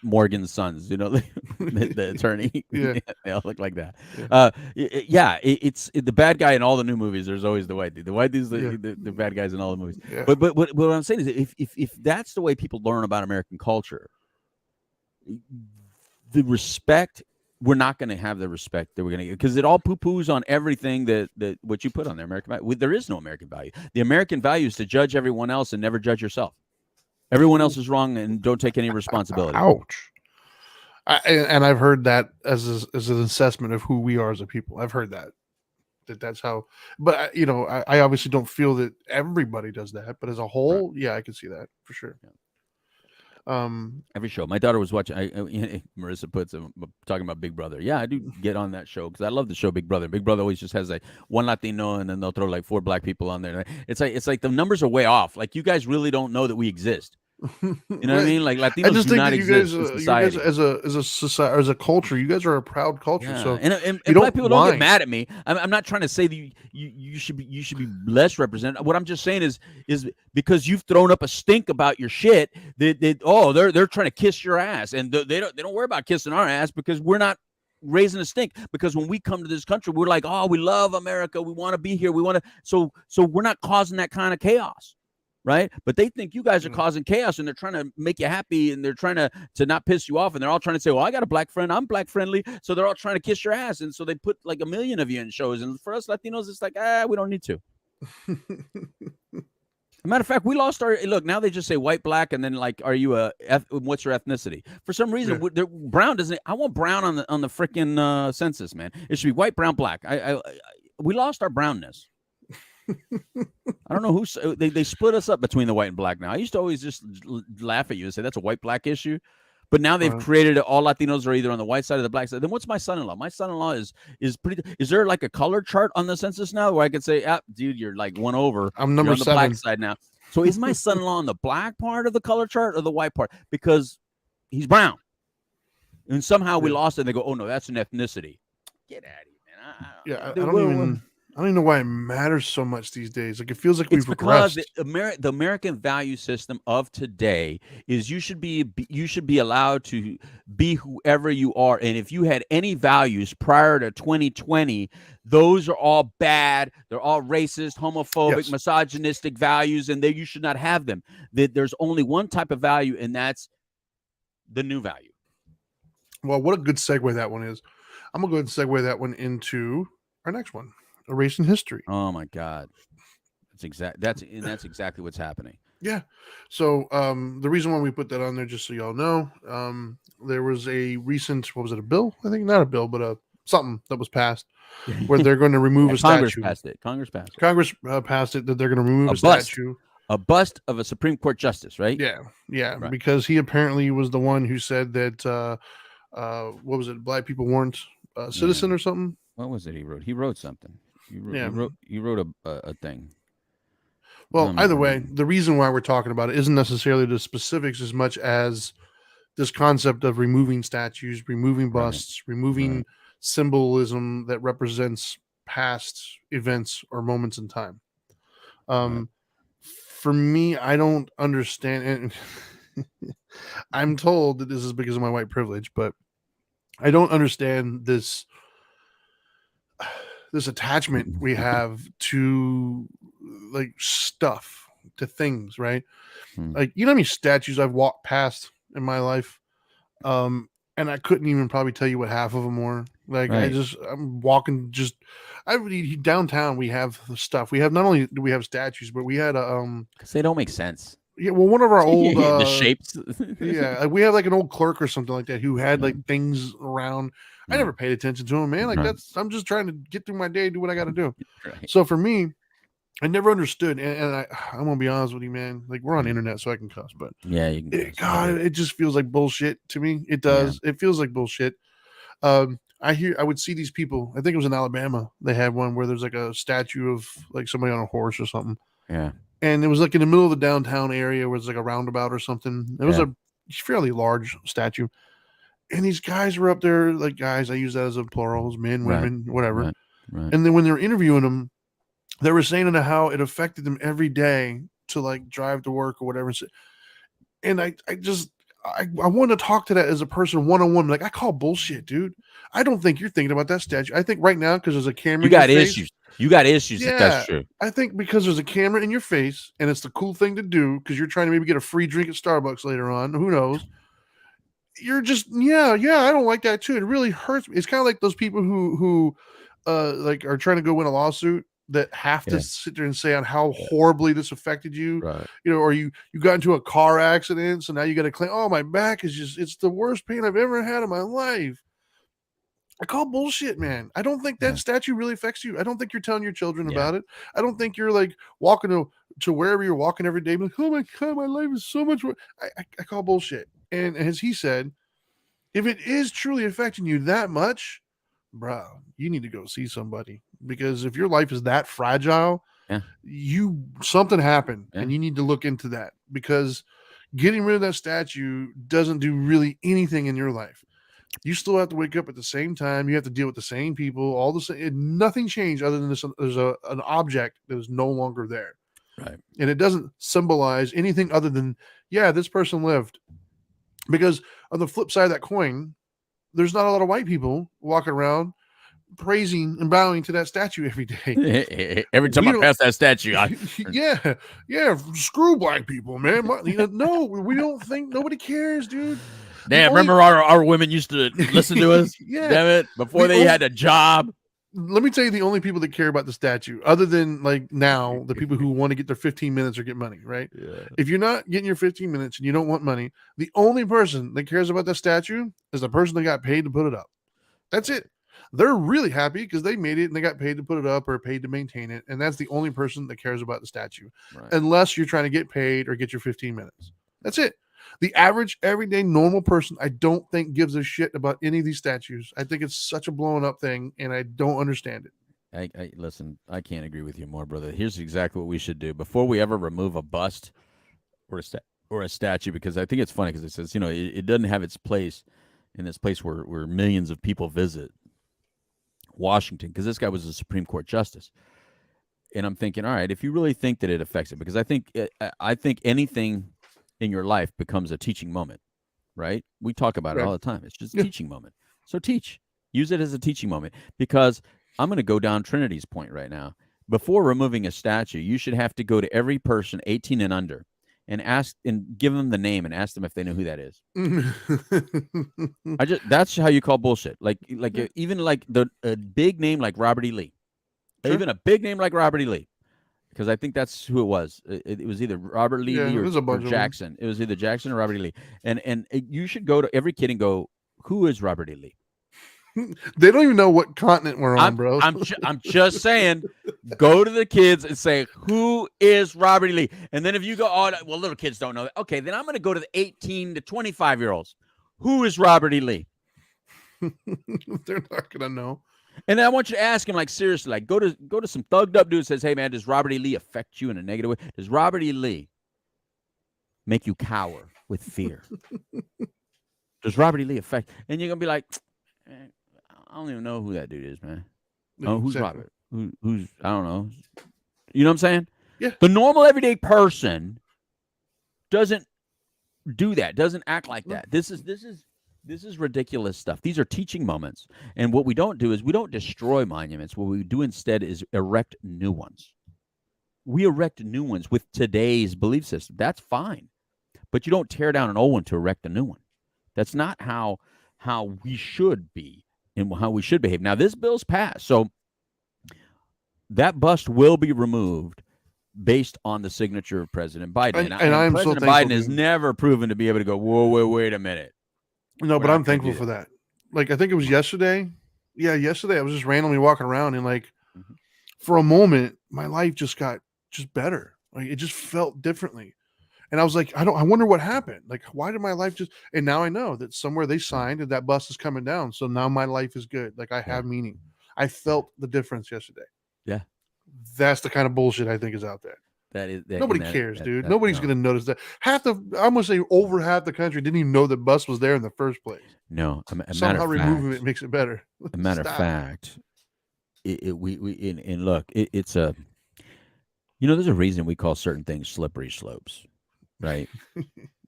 Morgan's sons. The attorney. Yeah. They all look like that. Yeah. It's the bad guy in all the new movies. There's always the white dude. The white dude's the bad guys in all the movies. Yeah. But what I'm saying is, if that's the way people learn about American culture, the respect, we're not going to have the respect that we're going to get, because it all poo-poos on everything that what you put on there. American value. There is no American value. The American value is to judge everyone else and never judge yourself. Everyone else is wrong and don't take any responsibility. Ouch. And I've heard that as an assessment of who we are as a people. I've heard that's how, but I obviously don't feel that everybody does that, but as a whole, yeah, I can see that for sure. Yeah. Every show. My daughter was watching. Marissa puts talking about Big Brother. Yeah, I do get on that show because I love the show Big Brother. Big Brother always just has like one Latino, and then they'll throw like 4 black people on there. It's like the numbers are way off. Like, you guys really don't know that we exist. You know what I mean? Like, Latinos I just do think not that exist you in guys society. as a society, as a culture, you guys are a proud culture. Yeah. So and you black people don't whine. get mad at me. I'm not trying to say that you should be less represented. What I'm just saying is because you've thrown up a stink about your shit, they're trying to kiss your ass, and they don't worry about kissing our ass because we're not raising a stink. Because when we come to this country, we're like, oh, we love America, we want to be here, we want to. So we're not causing that kind of chaos. Right. But they think you guys are causing chaos, and they're trying to make you happy, and they're trying to not piss you off. And they're all trying to say, well, I got a black friend, I'm black friendly. So they're all trying to kiss your ass. And so they put like 1 million of you in shows. And for us Latinos, it's like, we don't need to. As a matter of fact, we lost our look. Now they just say white, black, and then like, are you what's your ethnicity? For some reason, brown doesn't. I want brown on the freaking census, man. It should be white, brown, black. We lost our brownness. I don't know they split us up between the white and black now. I used to always just laugh at you and say that's a white black issue, But now they've Right. created it. All Latinos are either on the white side or the black side. Then what's my son-in-law? My son-in-law is pretty. Is there like a color chart on the census now where I could say, dude, you're like one over. I'm You're number on the black 7. side now. So is my son-in-law on the black part of the color chart or the white part? Because he's brown. And somehow we Yeah. lost it. And they go, oh no, that's an ethnicity. Get out of here, man. Yeah, I Dude, don't even know why it matters so much these days. Like, it feels like It's we've because regressed. the American value system of today is you should be allowed to be whoever you are, and if you had any values prior to 2020, those are all bad. They're all racist, homophobic, Yes. misogynistic values, and you should not have them. There's only one type of value, and that's the new value. Well, what a good segue that one is. I'm gonna go ahead and segue that one into our next one, erasing history. Oh my God, that's exactly what's happening. Yeah. So the reason why we put that on there, just so y'all know, there was a recent, what was it, a bill? I think not a bill, but something that was passed where they're going to remove a Congress statue. passed it. Congress passed it. Congress passed it that they're going to remove a bust. statue. A bust of a Supreme Court justice, right? Yeah, Right. because he apparently was the one who said that what was it, black people weren't a citizen or something. What was it he wrote? He wrote something. He wrote a thing. Well, either way, the reason why we're talking about it isn't necessarily the specifics as much as this concept of removing statues, removing busts, removing symbolism that represents past events or moments in time. For me, I don't understand, and I'm told that this is because of my white privilege, but I don't understand this attachment we have to like stuff, to things, right? Like, you know how many statues I've walked past in my life, and I couldn't even probably tell you what half of them were. Like, I'm walking downtown. We have stuff. We have, not only do we have statues, but we had because they don't make sense. Yeah, well, one of our old the shapes. Yeah, we have like an old clerk or something like that who had like things around. I never paid attention to him, man. Like, I'm just trying to get through my day, do what I got to do. Right. So for me, I never understood, and I'm gonna be honest with you, man. Like, we're on the internet, so I can cuss, but yeah, you can. God, it just feels like bullshit to me. It does. Yeah. It feels like bullshit. I would see these people. I think it was in Alabama. They had one where there's like a statue of like somebody on a horse or something. Yeah. And it was like in the middle of the downtown area where it's like a roundabout or something. It was a fairly large statue. And these guys were up there, like guys, I use that as a plural, men, women, whatever. Right. And then when they were interviewing them, they were saying how it affected them every day to like drive to work or whatever. And I want to talk to that as a person one-on-one. Like, I call bullshit, dude. I don't think you're thinking about that statue. I think right now, because there's a camera, you got issues. You got issues. Yeah, that's true. I think because there's a camera in your face and it's the cool thing to do because you're trying to maybe get a free drink at Starbucks later on. Who knows? You're just, I don't like that too. It really hurts me. It's kind of like those people who like are trying to go win a lawsuit that have to sit there and say on how horribly this affected you, or you got into a car accident, so now you got to claim, oh, my back is just, it's the worst pain I've ever had in my life. I call bullshit, man. I don't think that statue really affects you. I don't think you're telling your children about it. I don't think you're like walking to wherever you're walking every day, like, oh my God, my life is so much worse. I call bullshit. And as he said, if it is truly affecting you that much, bro, you need to go see somebody, because if your life is that fragile, something happened and you need to look into that, because getting rid of that statue doesn't do really anything in your life. You still have to wake up at the same time. You have to deal with the same people, all the same. Nothing changed other than there's an object that is no longer there. Right. And it doesn't symbolize anything other than, this person lived. Because on the flip side of that coin, there's not a lot of white people walking around praising and bowing to that statue every day. Every time I pass that statue, screw black people, man. No, we don't think, nobody cares, dude. Damn, remember our women used to listen to us? Damn it, before they had a job. Let me tell you, the only people that care about the statue, other than like now, the people who want to get their 15 minutes or get money, right? Yeah. If you're not getting your 15 minutes and you don't want money, the only person that cares about the statue is the person that got paid to put it up. That's it. They're really happy because they made it and they got paid to put it up or paid to maintain it. And that's the only person that cares about the statue, unless you're trying to get paid or get your 15 minutes. That's it. The average, everyday, normal person, I don't think gives a shit about any of these statues. I think it's such a blown up thing, and I don't understand it. I listen. I can't agree with you more, brother. Here's exactly what we should do before we ever remove a bust or a statue, because I think it's funny because it says, you know, it doesn't have its place in this place where millions of people visit, Washington, because this guy was a Supreme Court justice. And I'm thinking, all right, if you really think that it affects it, because I think anything in your life becomes a teaching moment, right? We talk about it all the time. It's just a teaching moment. So use it as a teaching moment, because I'm going to go down Trinity's point right now. Before removing a statue, you should have to go to every person 18 and under and ask and give them the name and ask them if they know who that is. That's how you call bullshit. Like even like a big name like Robert E. Lee. Sure. Even a big name like Robert E. Lee, because I think that's who it was. It was either Robert Lee or Jackson. It was either Jackson or Robert E. Lee. And you should go to every kid and go, who is Robert E. Lee? They don't even know what continent we're on, bro. I'm just saying, go to the kids and say, who is Robert E. Lee? And then if you go, oh, well, little kids don't know that. Okay, then I'm going to go to the 18 to 25-year-olds. Who is Robert E. Lee? They're not going to know. And then I want you to ask him, like, seriously, like, go to some thugged up dude who says, hey, man, does Robert E. Lee affect you in a negative way? Does Robert E. Lee make you cower with fear? Does Robert E. Lee affect? And you're going to be like, I don't even know who that dude is, man. Oh, who's Robert? Who's I don't know. You know what I'm saying? Yeah. The normal everyday person doesn't do that, doesn't act like that. This is ridiculous stuff. These are teaching moments. And what we don't do is we don't destroy monuments. What we do instead is erect new ones. We erect new ones with today's belief system. That's fine. But you don't tear down an old one to erect a new one. That's not how we should be and how we should behave. Now, this bill's passed. So that bust will be removed based on the signature of President Biden. And I'm President Biden has never proven to be able to go, whoa, wait a minute. No, but I'm thankful for that. Like, I think it was yesterday. Yeah, yesterday I was just randomly walking around and like for a moment, my life just got better. Like it just felt differently. And I was like, I wonder what happened. Like, why did my life just, and now I know that somewhere they signed and that bus is coming down. So now my life is good. Like I have meaning. I felt the difference yesterday. Yeah. That's the kind of bullshit I think is out there. Nobody cares, dude. Nobody's going to notice that. I'm going to say over half the country didn't even know the bus was there in the first place. No. Somehow removing it makes it better. A matter of fact, look, it's a, there's a reason we call certain things slippery slopes, right?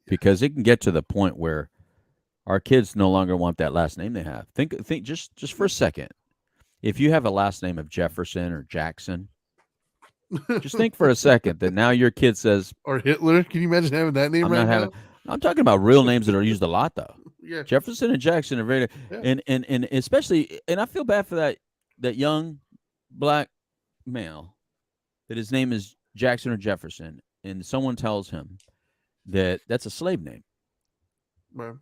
Because it can get to the point where our kids no longer want that last name they have. Think just for a second. If you have a last name of Jefferson or Jackson, just think for a second that now your kid says, or Hitler. Can you imagine having that name now? I'm talking about real names that are used a lot, though. Yeah. Jefferson and Jackson are very, and especially, and I feel bad for that young black male that his name is Jackson or Jefferson, and someone tells him that that's a slave name. Right.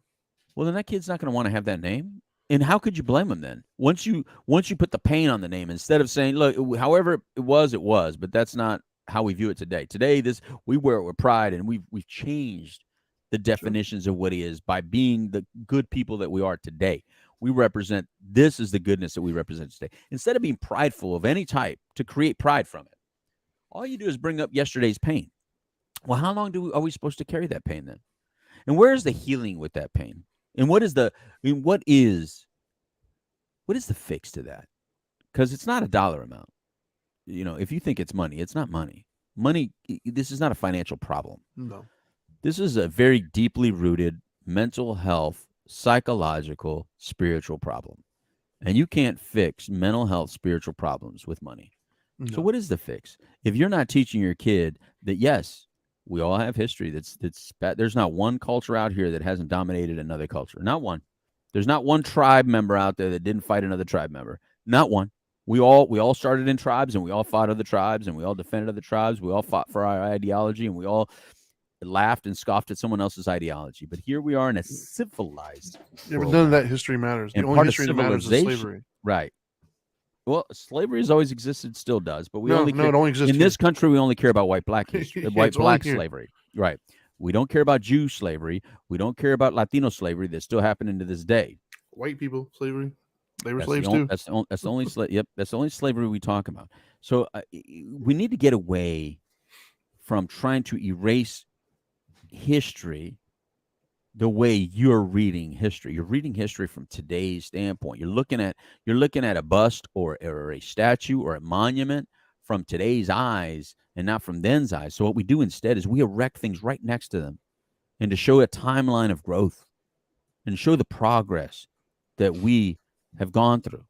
Well, then that kid's not going to want to have that name. And how could you blame him then? Once you put the pain on the name, instead of saying, look, however it was, but that's not how we view it today. Today, we wear it with pride, and we've changed the definitions of what he is by being the good people that we are today. We represent, this is the goodness that we represent today. Instead of being prideful of any type to create pride from it, all you do is bring up yesterday's pain. Well, how long are we supposed to carry that pain then? And where is the healing with that pain? And what is the fix to that? Because it's not a dollar amount. If you think it's money, it's not money. Money, this is not a financial problem. No. This is a very deeply rooted mental health, psychological, spiritual problem. And you can't fix mental health, spiritual problems with money. No. So what is the fix? If you're not teaching your kid that, yes, we all have history that's bad. There's not one culture out here that hasn't dominated another culture. Not one. There's not one tribe member out there that didn't fight another tribe member. Not one. We all started in tribes, and we all fought other tribes, and we all defended other tribes. We all fought for our ideology, and we all laughed and scoffed at someone else's ideology. But here we are in a civilized world. But none of that history matters. The only history that matters is slavery. Right. Well, slavery has always existed, still does, but it only exists in this country. We only care about white-black history, white-black slavery, right? We don't care about Jew slavery. We don't care about Latino slavery that's still happening to this day. White people slavery. They were That's slaves the only, too. that's the only yep, that's the only slavery we talk about. So we need to get away from trying to erase history the way you're reading history. You're reading history from today's standpoint. You're looking at a bust or a statue or a monument from today's eyes and not from then's eyes. So what we do instead is we erect things right next to them, and to show a timeline of growth and show the progress that we have gone through.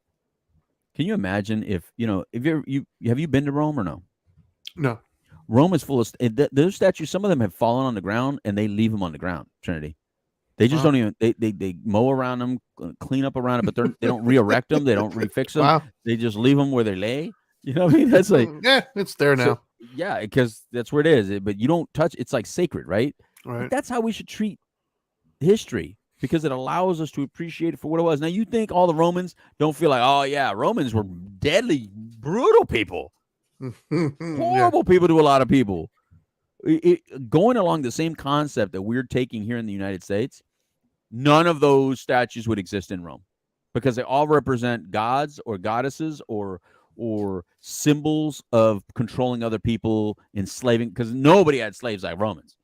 Can you imagine if have you been to Rome or no? No. Rome is full of those statues. Some of them have fallen on the ground, and they leave them on the ground. Trinity, they just don't even they mow around them, clean up around it, but they don't re-erect them. They don't refix them. Wow. They just leave them where they lay. You know what I mean? That's like yeah, it's there now. So, yeah, because that's where it is. But you don't touch. It's like sacred, right? Right. But that's how we should treat history, because it allows us to appreciate it for what it was. Now, you think all the Romans don't feel like, oh yeah, Romans were deadly, brutal people. Horrible people to a lot of people. Going along the same concept that we're taking here in the United States, none of those statues would exist in Rome, because they all represent gods or goddesses or symbols of controlling other people, enslaving, because nobody had slaves like Romans.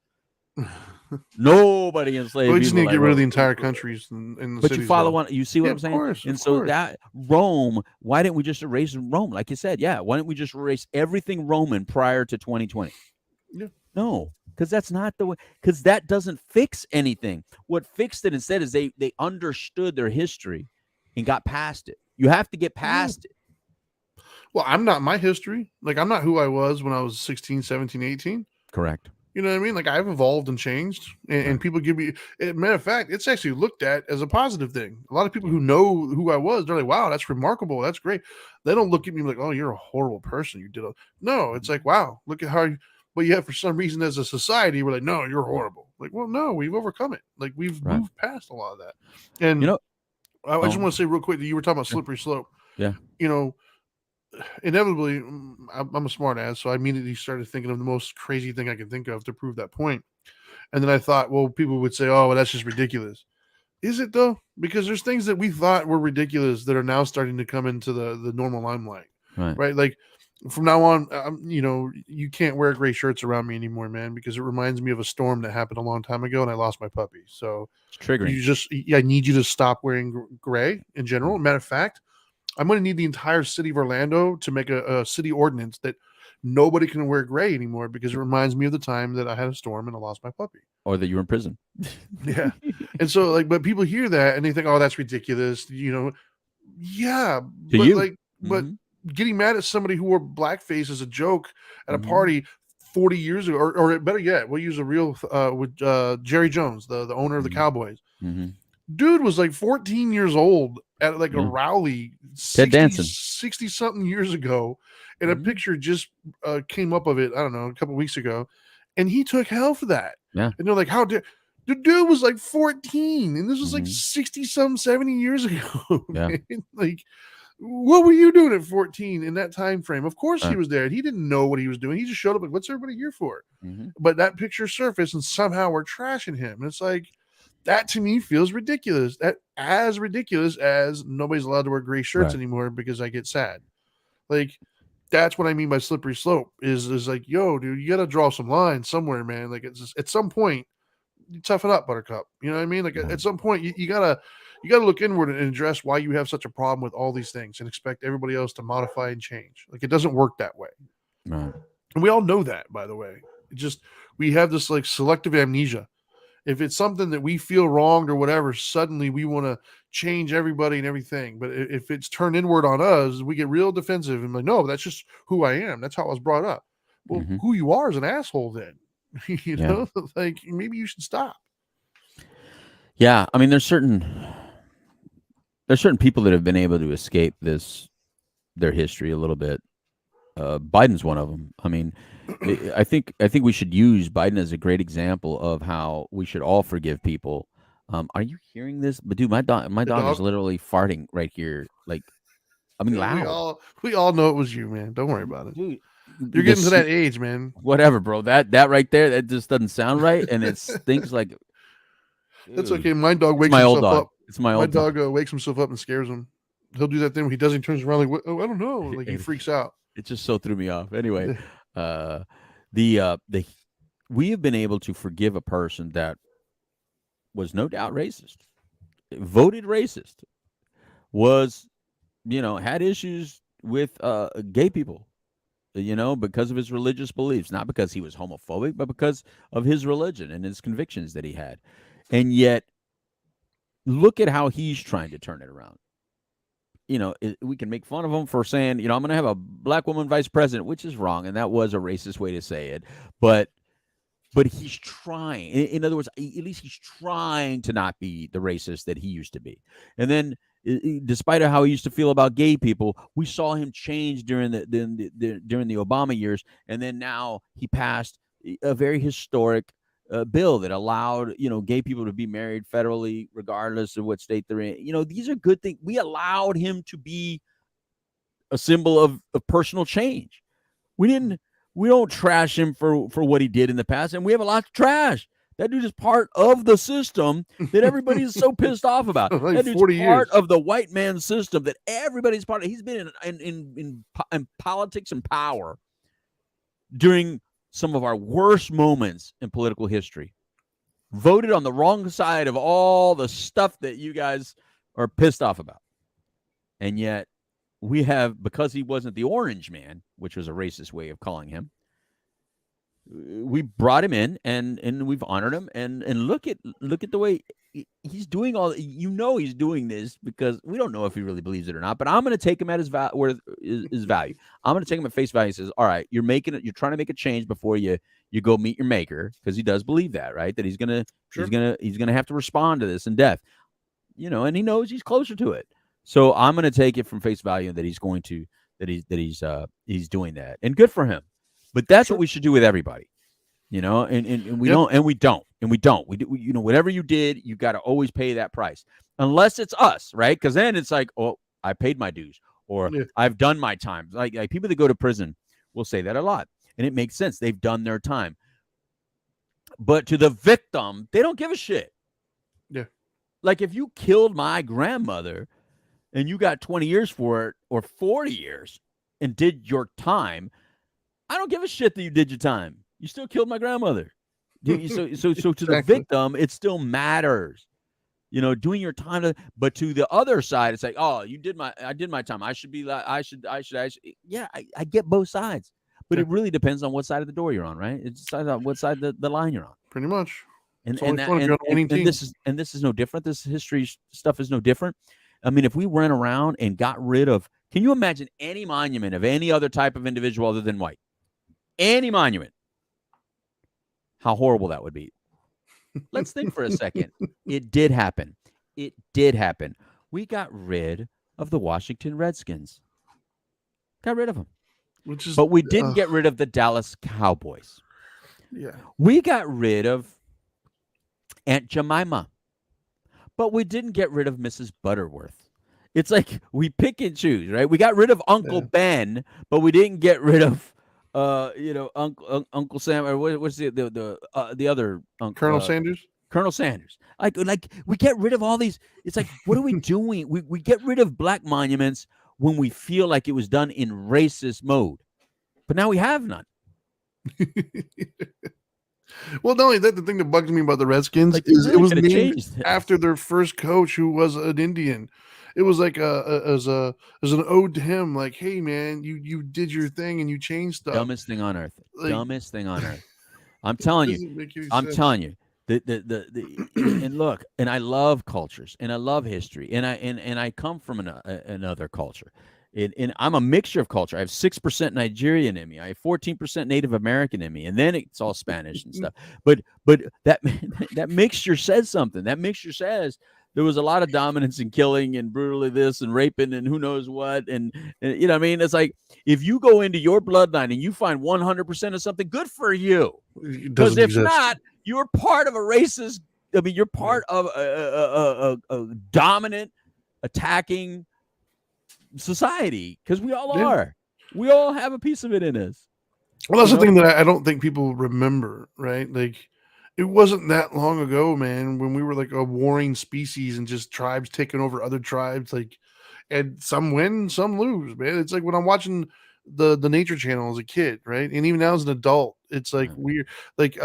Nobody enslaved. We just people need to like get rid of Rome. the entire countries in the But cities. you follow though. one. You see what Yeah, I'm saying? Of course, And of so course. that Rome, why didn't we just erase Rome? Like you said, yeah. Why didn't we just erase everything Roman prior to 2020? Yeah. No, because that's not the way. Because that doesn't fix anything. What fixed it instead is they understood their history and got past it. You have to get past it. Well, I'm not my history. Like, I'm not who I was when I was 16, 17, 18. Correct. You know what I mean? Like, I've evolved and changed, and people give me. Matter of fact, it's actually looked at as a positive thing. A lot of people who know who I was, they're like, "Wow, that's remarkable. That's great." They don't look at me like, "Oh, you're a horrible person. You did a." No, it's like, "Wow, look at how." But yet, for some reason, as a society, we're like, "No, you're horrible." Like, well, no, we've overcome it. Like, we've moved past a lot of that. And I just want to say real quick that you were talking about slippery slope. Yeah. Inevitably, I'm a smart ass, so I immediately started thinking of the most crazy thing I could think of to prove that point. And then I thought, well, people would say, oh, well, that's just ridiculous. Is it though? Because there's things that we thought were ridiculous that are now starting to come into the normal limelight, right? Like, from now on, you can't wear gray shirts around me anymore, man, because it reminds me of a storm that happened a long time ago, and I lost my puppy. So it's triggering. I need you to stop wearing gray in general. Matter of fact, I'm going to need the entire city of Orlando to make a city ordinance that nobody can wear gray anymore, because it reminds me of the time that I had a storm and I lost my puppy. Or that you were in prison. Yeah. And so, but people hear that and they think, oh, that's ridiculous. Yeah. But getting mad at somebody who wore blackface as a joke at a party 40 years ago, or better yet, we'll use a real with Jerry Jones, the owner of the Cowboys. Dude was like 14 years old at like a rally 60 something years ago, and a picture just came up of it, I don't know, a couple weeks ago, and he took hell for that. Yeah. And they're like, how dare the dude was like 14, and this was like 60 some 70 years ago. Yeah. Like, what were you doing at 14 in that time frame? Of course he was there, and he didn't know what he was doing. He just showed up like, what's everybody here for? But that picture surfaced, and somehow we're trashing him. And it's like, that to me feels ridiculous. That as ridiculous as nobody's allowed to wear gray shirts anymore because I get sad. Like, that's what I mean by slippery slope. Is like, yo, dude, you got to draw some lines somewhere, man. Like, it's just, at some point, you toughen up, Buttercup. You know what I mean? Like, at some point, you gotta look inward and address why you have such a problem with all these things and expect everybody else to modify and change. Like, it doesn't work that way. Right. And we all know that, by the way. It just, we have this like selective amnesia. If it's something that we feel wronged or whatever, suddenly we want to change everybody and everything. But if it's turned inward on us, we get real defensive and like, no, that's just who I am. That's how I was brought up. Well, who you are is an asshole then. You know, like, maybe you should stop. Yeah. I mean, there's certain people that have been able to escape their history a little bit. Biden's one of them. I mean, I think we should use Biden as a great example of how we should all forgive people. Are you hearing this? But dude, my dog is literally farting right here. Like, I mean, loud. We all know it was you, man. Don't worry about it. Dude, You're getting to that age, man. Whatever, bro. That right there, that just doesn't sound right, and it stinks like. That's Dude, okay. My dog wakes my old himself dog. up. It's my My old dog wakes himself up and scares him. He'll do that thing when he doesn't. He turns around like, "Oh, I don't know." Like he freaks out. It just so threw me off. Anyway, we have been able to forgive a person that was no doubt racist, voted racist, was, had issues with gay people, because of his religious beliefs, not because he was homophobic, but because of his religion and his convictions that he had. And yet, look at how he's trying to turn it around. We can make fun of him for saying, I'm going to have a black woman vice president, which is wrong. And that was a racist way to say it. But he's trying. In other words, at least he's trying to not be the racist that he used to be. And then, despite how he used to feel about gay people, we saw him change during the Obama years. And then now he passed a very historic bill that allowed, gay people to be married federally, regardless of what state they're in. These are good things. We allowed him to be a symbol of personal change. We don't trash him for what he did in the past, and we have a lot to trash. That dude is part of the system that everybody's so pissed off about. Like that dude's 40 part years. of the white man system that everybody's part of. He's been in politics and power during some of our worst moments in political history. Voted on the wrong side of all the stuff that you guys are pissed off about. And yet we have, because he wasn't the orange man, which was a racist way of calling him, we brought him in and we've honored him. And look at the way he's doing all. He's doing this because we don't know if he really believes it or not. But I'm going to take him at his value. I'm going to take him at face value. He says, "All right, you're trying to make a change before you go meet your maker," because he does believe that, right? That he's gonna have to respond to this in death, and he knows he's closer to it. So I'm going to take it from face value that he's going to he's doing that, and good for him. But that's what we should do with everybody, and we don't. We do, whatever you did, you got to always pay that price, unless it's us, right? Because then it's like, oh, I paid my dues, or I've done my time. Like people that go to prison will say that a lot, and it makes sense. They've done their time. But to the victim, they don't give a shit. Yeah. Like if you killed my grandmother and you got 20 years for it or 40 years and did your time, I don't give a shit that you did your time. You still killed my grandmother. So to the victim, it still matters. Doing your time. But to the other side, it's like, oh, I did my time. I should be like, I should. Yeah, I get both sides. But it really depends on what side of the door you're on, right? It decides on what side of the line you're on. Pretty much. And this is no different. This history stuff is no different. I mean, if we went around and got rid of, can you imagine any monument of any other type of individual other than white? Any monument. How horrible that would be. Let's think for a second. It did happen. We got rid of the Washington Redskins. Got rid of them. But we didn't get rid of the Dallas Cowboys. Yeah. We got rid of Aunt Jemima. But we didn't get rid of Mrs. Butterworth. It's like we pick and choose, right? We got rid of Uncle Ben, but we didn't get rid of Uncle Sam, or what's the other uncle? Colonel Sanders? Colonel Sanders. Like we get rid of all these. It's like, what are we doing? We get rid of black monuments when we feel like it was done in racist mode. But now we have none. Well, not only that, the thing that bugs me about the Redskins is it was named after their first coach, who was an Indian. It was like as an ode to him, like, hey man, you did your thing and you changed stuff. Dumbest thing on earth. Dumbest thing on earth. I'm telling you. Telling you. And look, and I love cultures and I love history, and I come from another culture. And I'm a mixture of culture. I have 6% Nigerian in me. I have 14% Native American in me, and then it's all Spanish and stuff. But that mixture says something. That mixture says there was a lot of dominance and killing and brutally this and raping and who knows what. And you know what I mean? It's like, if you go into your bloodline and you find 100% of something, good for you. Because if not, you're part of a racist. I mean, you're part of a dominant, attacking society, because we all are. We all have a piece of it in us. Well, that's You the know? thing that I don't think people remember, right? Like, it wasn't that long ago, man, when we were like a warring species and just tribes taking over other tribes. Like, and some win, some lose, man. It's like when I'm watching the Nature Channel as a kid, right? And even now as an adult, it's like Right. weird. Like,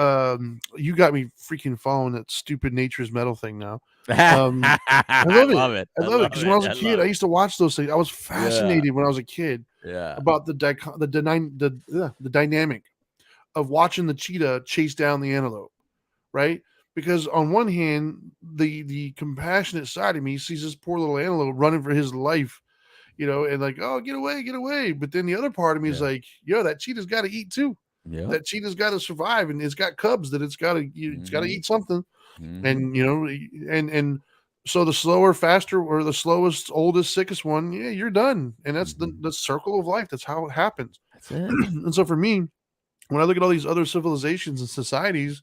you got me freaking following that stupid Nature's Metal thing now. I I love it. love it. I I love it love because when I it. was a I kid, love I it. used to watch those things. I was Yeah. fascinated when I was a kid Yeah. about the dynamic of watching the cheetah chase down the antelope, right? Because on one hand, the compassionate side of me sees this poor little antelope running for his life, and like, oh, get away, get away. But then the other part of me is Yeah. like, yo, that cheetah's got to eat too. Yeah. That cheetah's got to survive, and it's got cubs that it's got to Mhm. eat something. Mhm. And and so the slower, faster, or the slowest, oldest, sickest one, yeah, you're done. And that's Mhm. the circle of life. That's how it happens. That's it. And so for me, when I look at all these other civilizations and societies,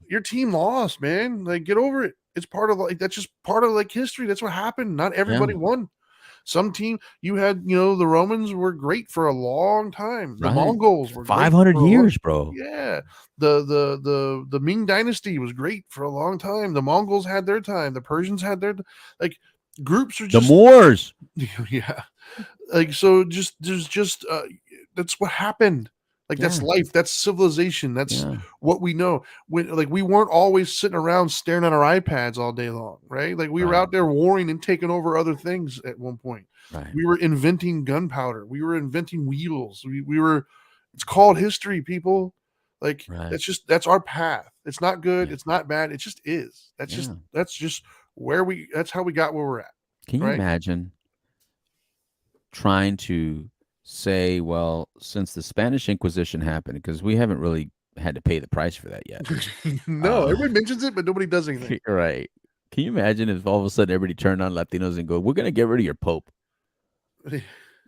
your team lost, man. Like, get over it. It's part of like that's just part of like history. That's what happened. Not everybody Yeah. won. Some team you had, the Romans were great for a long time. The Right. Mongols were great 500 for a long, years, bro. yeah. The Ming Dynasty was great for a long time. The Mongols had their time. The Persians had their like groups are The just Moors. yeah. Like so just there's just that's what happened. Like that's Yeah. life, that's civilization, that's Yeah. what we know. When like we weren't always sitting around staring at our iPads all day long, right? Like we were Right. out there warring and taking over other things at one point. Right. We were inventing gunpowder. We were inventing wheels. We were it's called history, people. Like Right. that's our path. It's not good, Yeah. it's not bad, it just is. Yeah. That's just that's how we got where we're at. Can you Right? imagine trying to say, well, since the Spanish Inquisition happened, because we haven't really had to pay the price for that yet. No, Uh, everybody mentions it, but nobody does anything. Right. Can you imagine if all of a sudden everybody turned on Latinos and go, we're going to get rid of your Pope?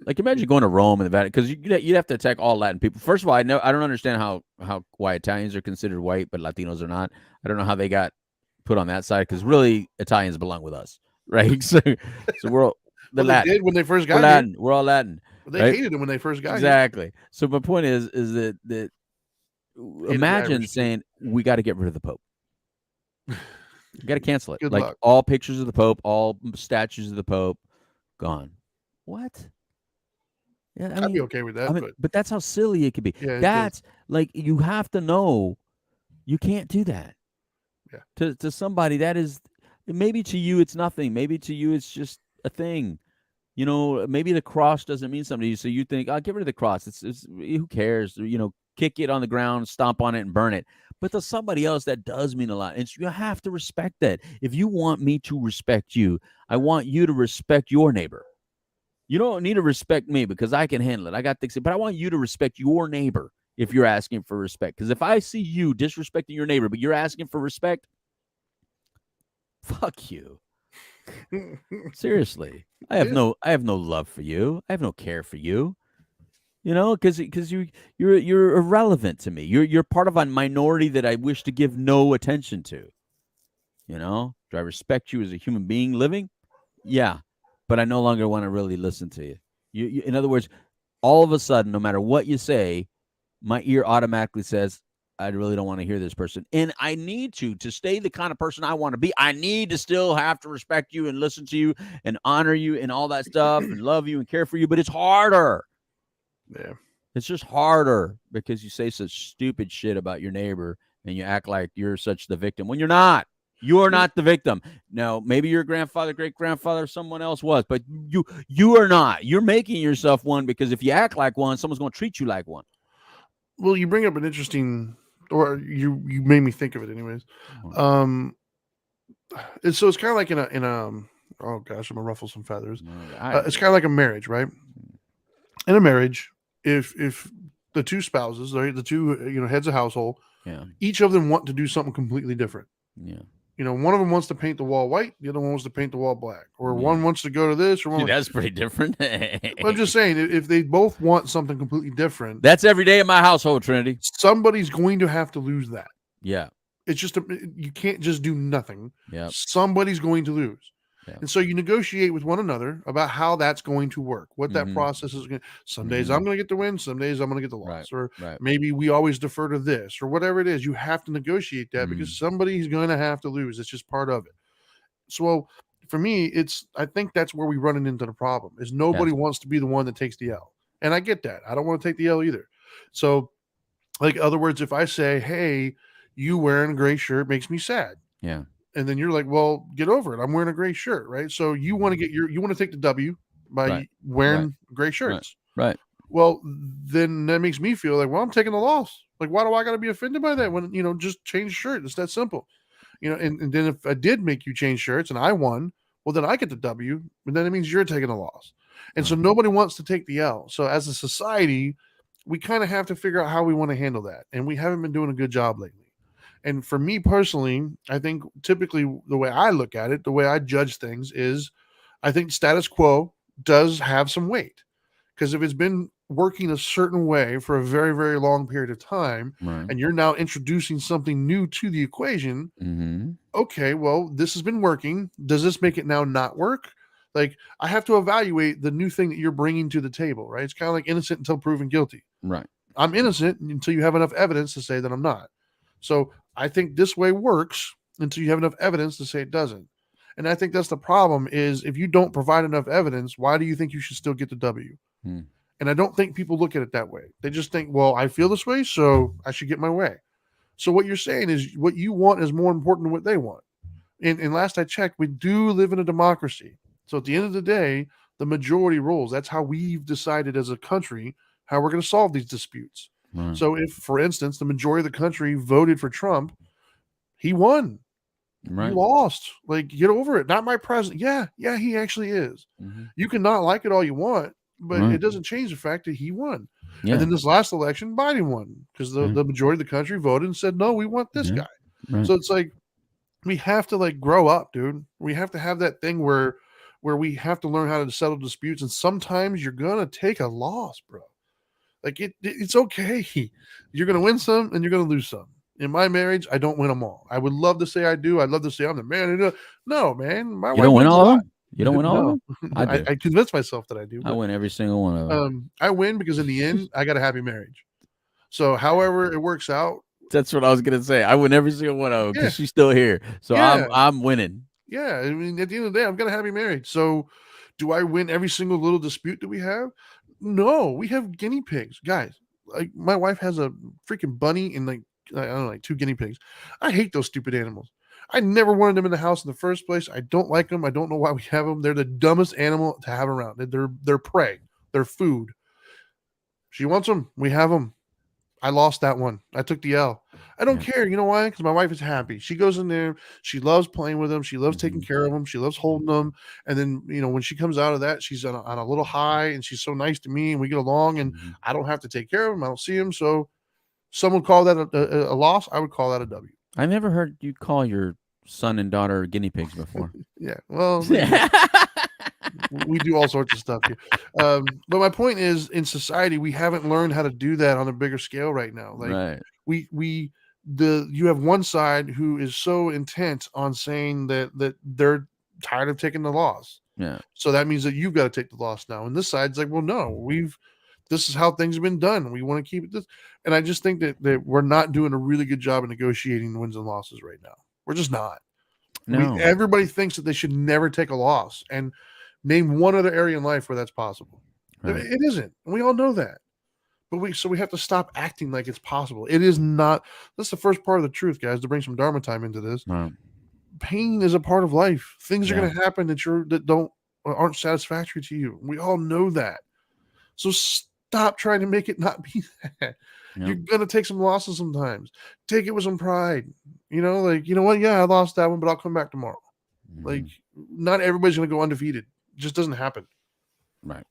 Like, imagine going to Rome and the Vatican, because you'd have to attack all Latin people. First of all, I don't understand why Italians are considered white, but Latinos are not. I don't know how they got put on that side, because really Italians belong with us, right? So we're all the Well, Latin. they did when they first We're got here. Latin. We're all Latin. They right? hated him when they first got here. Exactly. So my point is that the imagine Irish, too. saying we got to get rid of the Pope. You got to cancel it. Good like luck. all pictures of the Pope, all statues of the Pope, gone. What? Yeah, I'd be okay with that, but that's how silly it could be. Yeah, it That's like you have to know you can't do that. Yeah. To somebody that is maybe to you it's nothing. Maybe to you it's just a thing. Maybe the cross doesn't mean something to you, so you think, "I'll get rid of the cross. It's who cares? Kick it on the ground, stomp on it, and burn it." But to somebody else, that does mean a lot. And you have to respect that. If you want me to respect you, I want you to respect your neighbor. You don't need to respect me because I can handle it. I got things, but I want you to respect your neighbor if you're asking for respect. Because if I see you disrespecting your neighbor, but you're asking for respect, fuck you. Seriously, I have no love for you. I have no care for you. Because you're irrelevant to me. You're part of a minority that I wish to give no attention to. Do I respect you as a human being living? Yeah, but I no longer want to really listen to you. You in other words, all of a sudden, no matter what you say, my ear automatically says, I really don't want to hear this person. And I need to stay the kind of person I want to be. I need to still have to respect you and listen to you and honor you and all that stuff and love you and care for you. But it's harder. Yeah. It's just harder because you say such stupid shit about your neighbor and you act like you're such the victim when you're not. You're not the victim. Now, maybe your grandfather, great-grandfather, someone else was, but you are not. You're making yourself one because if you act like one, someone's going to treat you like one. Well, you bring up an interesting, or you made me think of it anyways. So it's kind of like in a oh gosh, I'm gonna ruffle some feathers. It's kind of like a marriage, right? In a marriage, if the two spouses, right, the two heads of household, each of them want to do something completely different. Yeah. One of them wants to paint the wall white, the other one wants to paint the wall black, or one wants to go to this, or one. That's pretty different. I'm just saying, if they both want something completely different, that's every day in my household, Trinity. Somebody's going to have to lose that. Yeah. It's just you can't just do nothing. Yeah. Somebody's going to lose. Yeah. And so you negotiate with one another about how that's going to work, what that Mhm. process is going to. Some days I'm going to get the win, some days I'm going to get the Right. loss, or Right. maybe we always defer to this, or whatever it is. You have to negotiate that because somebody's going to have to lose. It's just part of it. So for me, I think that's where we run into the problem is nobody wants to be the one that takes the L. And I get that. I don't want to take the L either. So, like, other words, if I say, hey, you wearing a gray shirt makes me sad. Yeah. And then you're like, well, get over it. I'm wearing a gray shirt, right? So you want to take the W by Right. wearing gray shirts. Right. Well, then that makes me feel like, well, I'm taking the loss. Like, why do I got to be offended by that when, just change shirt? It's that simple. And then if I did make you change shirts and I won, well, then I get the W, and then it means you're taking a loss. And so nobody wants to take the L. So as a society, we kind of have to figure out how we want to handle that. And we haven't been doing a good job lately. And for me personally, I think typically the way I look at it, the way I judge things is I think status quo does have some weight. Because if it's been working a certain way for a very, very long period of time, Right. and you're now introducing something new to the equation, okay, well, this has been working. Does this make it now not work? Like, I have to evaluate the new thing that you're bringing to the table, right? It's kind of like innocent until proven guilty. Right. I'm innocent until you have enough evidence to say that I'm not. So I think this way works until you have enough evidence to say it doesn't. And I think that's the problem is if you don't provide enough evidence, why do you think you should still get the W? And I don't think people look at it that way. They just think, well, I feel this way, so I should get my way. So what you're saying is what you want is more important than what they want. And last I checked, we do live in a democracy. So at the end of the day, the majority rules. That's how we've decided as a country how we're going to solve these disputes. Right. So if, for instance, the majority of the country voted for Trump, he won. Right. You lost. Like, get over it. Not my president. Yeah, he actually is. You can not like it all you want, but it doesn't change the fact that he won. Yeah. And then this last election, Biden won because the majority of the country voted and said, no, we want this guy. Right. So it's like, we have to grow up, dude. We have to have that thing where we have to learn how to settle disputes. And sometimes you're going to take a loss, bro. Like it's okay. You're going to win some and you're going to lose some. In my marriage, I don't win them all. I would love to say I do. I'd love to say I'm the man. No, man. My wife don't win wins all a of lot. them? You don't win all of them? I do. I convince myself that I do. I win every single one of them. I win because in the end, I got a happy marriage. So however it works out. That's what I was going to say. I win every single one of them because she's still here. So I'm winning. Yeah. I mean, at the end of the day, I've got a happy marriage. So do I win every single little dispute that we have? No, we have guinea pigs. Guys, like my wife has a freaking bunny and I don't know, 2 guinea pigs. I hate those stupid animals. I never wanted them in the house in the first place. I don't like them. I don't know why we have them. They're the dumbest animal to have around. They're prey. They're food. She wants them. We have them. I lost that one. I took the L. I don't care. You know why? Because my wife is happy. She goes in there. She loves playing with them. She loves taking care of them. She loves holding them. And then, when she comes out of that, she's on a little high and she's so nice to me and we get along and I don't have to take care of them. I don't see them. So someone call that a loss. I would call that a W. I never heard you call your son and daughter guinea pigs before. Yeah. Well, we do all sorts of stuff here. But my point is, in society, we haven't learned how to do that on a bigger scale right now. Like you have one side who is so intent on saying that they're tired of taking the loss. Yeah. So that means that you've got to take the loss now. And this side's like, well, no, this is how things have been done. We want to keep it this. And I just think that we're not doing a really good job of negotiating the wins and losses right now. We're just not. No. Everybody thinks that they should never take a loss. And name one other area in life where that's possible. Right. It isn't. We all know that. But we have to stop acting like it's possible. It is not. That's the first part of the truth, guys, to bring some Dharma time into this. Right. Pain is a part of life. Things are going to happen that aren't satisfactory to you. We all know that. So stop trying to make it not be that. Yep. You're going to take some losses sometimes. Take it with some pride. You know what? Yeah, I lost that one, but I'll come back tomorrow. Like, not everybody's going to go undefeated. It just doesn't happen. Right.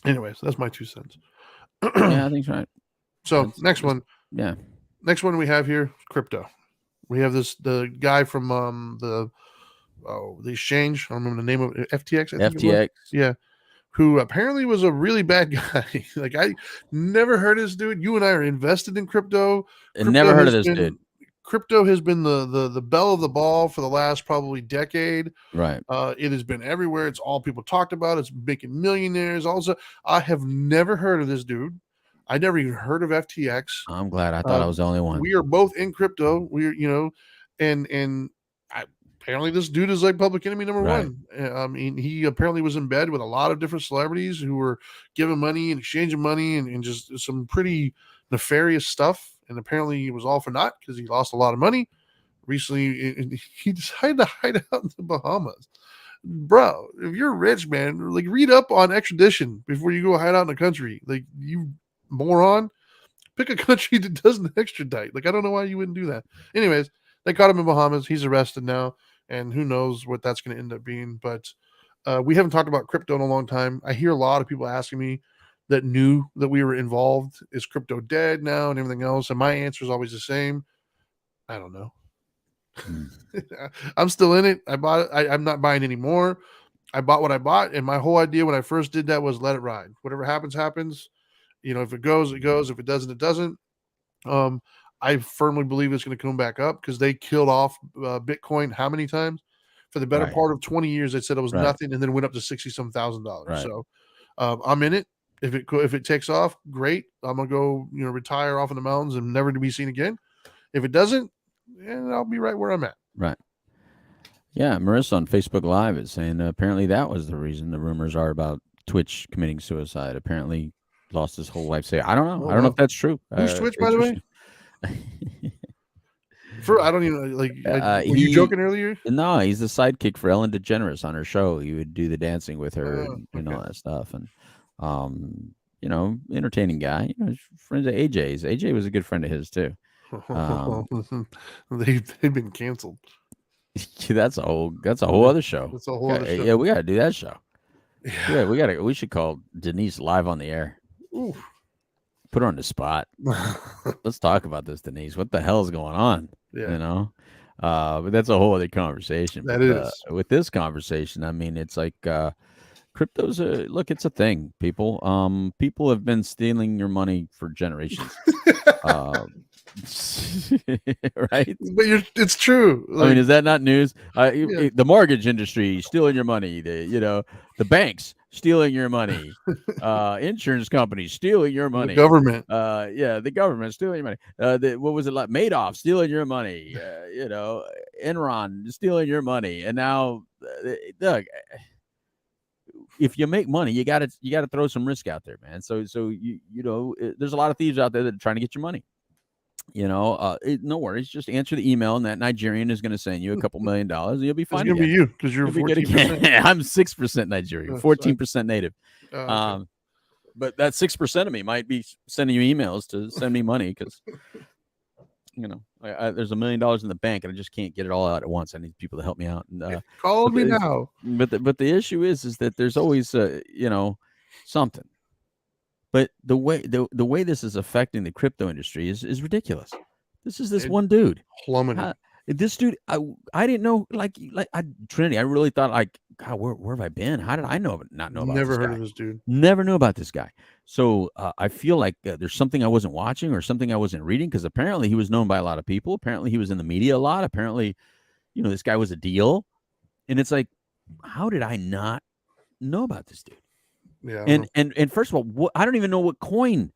Anyways, that's my 2 cents. Yeah, I think right. So next one. Yeah. Next one we have here, crypto. We have the guy from the exchange. I don't remember the name of it. FTX. I think FTX. Yeah. Who apparently was a really bad guy. Like, I never heard of this dude. You and I are invested in crypto. And never heard of this dude. crypto has been the belle of the ball for the last probably decade. Right. It has been everywhere. It's all people talked about. It's making millionaires. Also, I have never heard of this dude. I never even heard of FTX. I'm glad. I thought I was the only one. We are both in crypto. We're, apparently this dude is like public enemy number Right. one. I mean, he apparently was in bed with a lot of different celebrities who were giving money and exchanging money and just some pretty nefarious stuff. And apparently he was all for naught because he lost a lot of money. Recently, he decided to hide out in the Bahamas. Bro, if you're rich, man, like read up on extradition before you go hide out in the country. Like, you moron, pick a country that doesn't extradite. Like, I don't know why you wouldn't do that. Anyways, they caught him in Bahamas. He's arrested now, and who knows what that's going to end up being. But we haven't talked about crypto in a long time. I hear a lot of people asking me that knew that we were involved, is crypto dead now and everything else? And my answer is always the same. I don't know. I'm still in it. I bought it. I'm not buying anymore. I bought what I bought. And my whole idea when I first did that was let it ride. Whatever happens, happens. If it goes, it goes. If it doesn't, it doesn't. I firmly believe it's going to come back up because they killed off Bitcoin how many times? For the better part of 20 years, they said it was nothing and then went up to $60-some thousand. Right. So I'm in it. If it takes off, great. I'm gonna go, retire off in the mountains and never to be seen again. If it doesn't, I'll be right where I'm at. Right. Yeah, Marissa on Facebook Live is saying apparently that was the reason. The rumors are about Twitch committing suicide. Apparently lost his whole life. I don't know. I don't know if that's true. Who's Twitch, by the way? I don't even were you joking earlier? No, he's the sidekick for Ellen DeGeneres on her show. He would do the dancing with her and all that stuff. And entertaining guy. Friends of AJ's. AJ was a good friend of his too. They've been canceled. That's a whole other show. That's a whole other show. Yeah, we gotta do that show. Yeah, we should call Denise live on the air. Ooh. Put her on the spot. Let's talk about this, Denise. What the hell is going on? Yeah. But that's a whole other conversation. That is. With this conversation, I mean, it's like crypto's it's a thing, people. People have been stealing your money for generations. Right? But it's true. I mean, is that not news? The mortgage industry stealing your money. The banks stealing your money. Insurance companies stealing your money. The government. The government stealing your money. What was it like? Madoff stealing your money. Enron stealing your money. And now, look, if you make money, you got to throw some risk out there, man. So there's a lot of thieves out there that are trying to get your money. No worries. Just answer the email, and that Nigerian is going to send you a couple $1 million, and you'll be fine. It's going to be you because you're 14%. I'm 6% Nigerian, 14% native. Okay. But that 6% of me might be sending you emails to send me money because there's $1 million in the bank, and I just can't get it all out at once. I need people to help me out. And call me now. But the issue is that there's always something. But the way this is affecting the crypto industry is ridiculous. This is one dude plummeting. This dude, I didn't know, Trinity. I really thought, God, where have I been? How did I not know about? Never heard of this dude. Never knew about this guy. So I feel like there's something I wasn't watching or something I wasn't reading, because apparently he was known by a lot of people. Apparently he was in the media a lot. Apparently, this guy was a deal. And it's like, how did I not know about this dude? Yeah. And first of all, I don't even know what coin.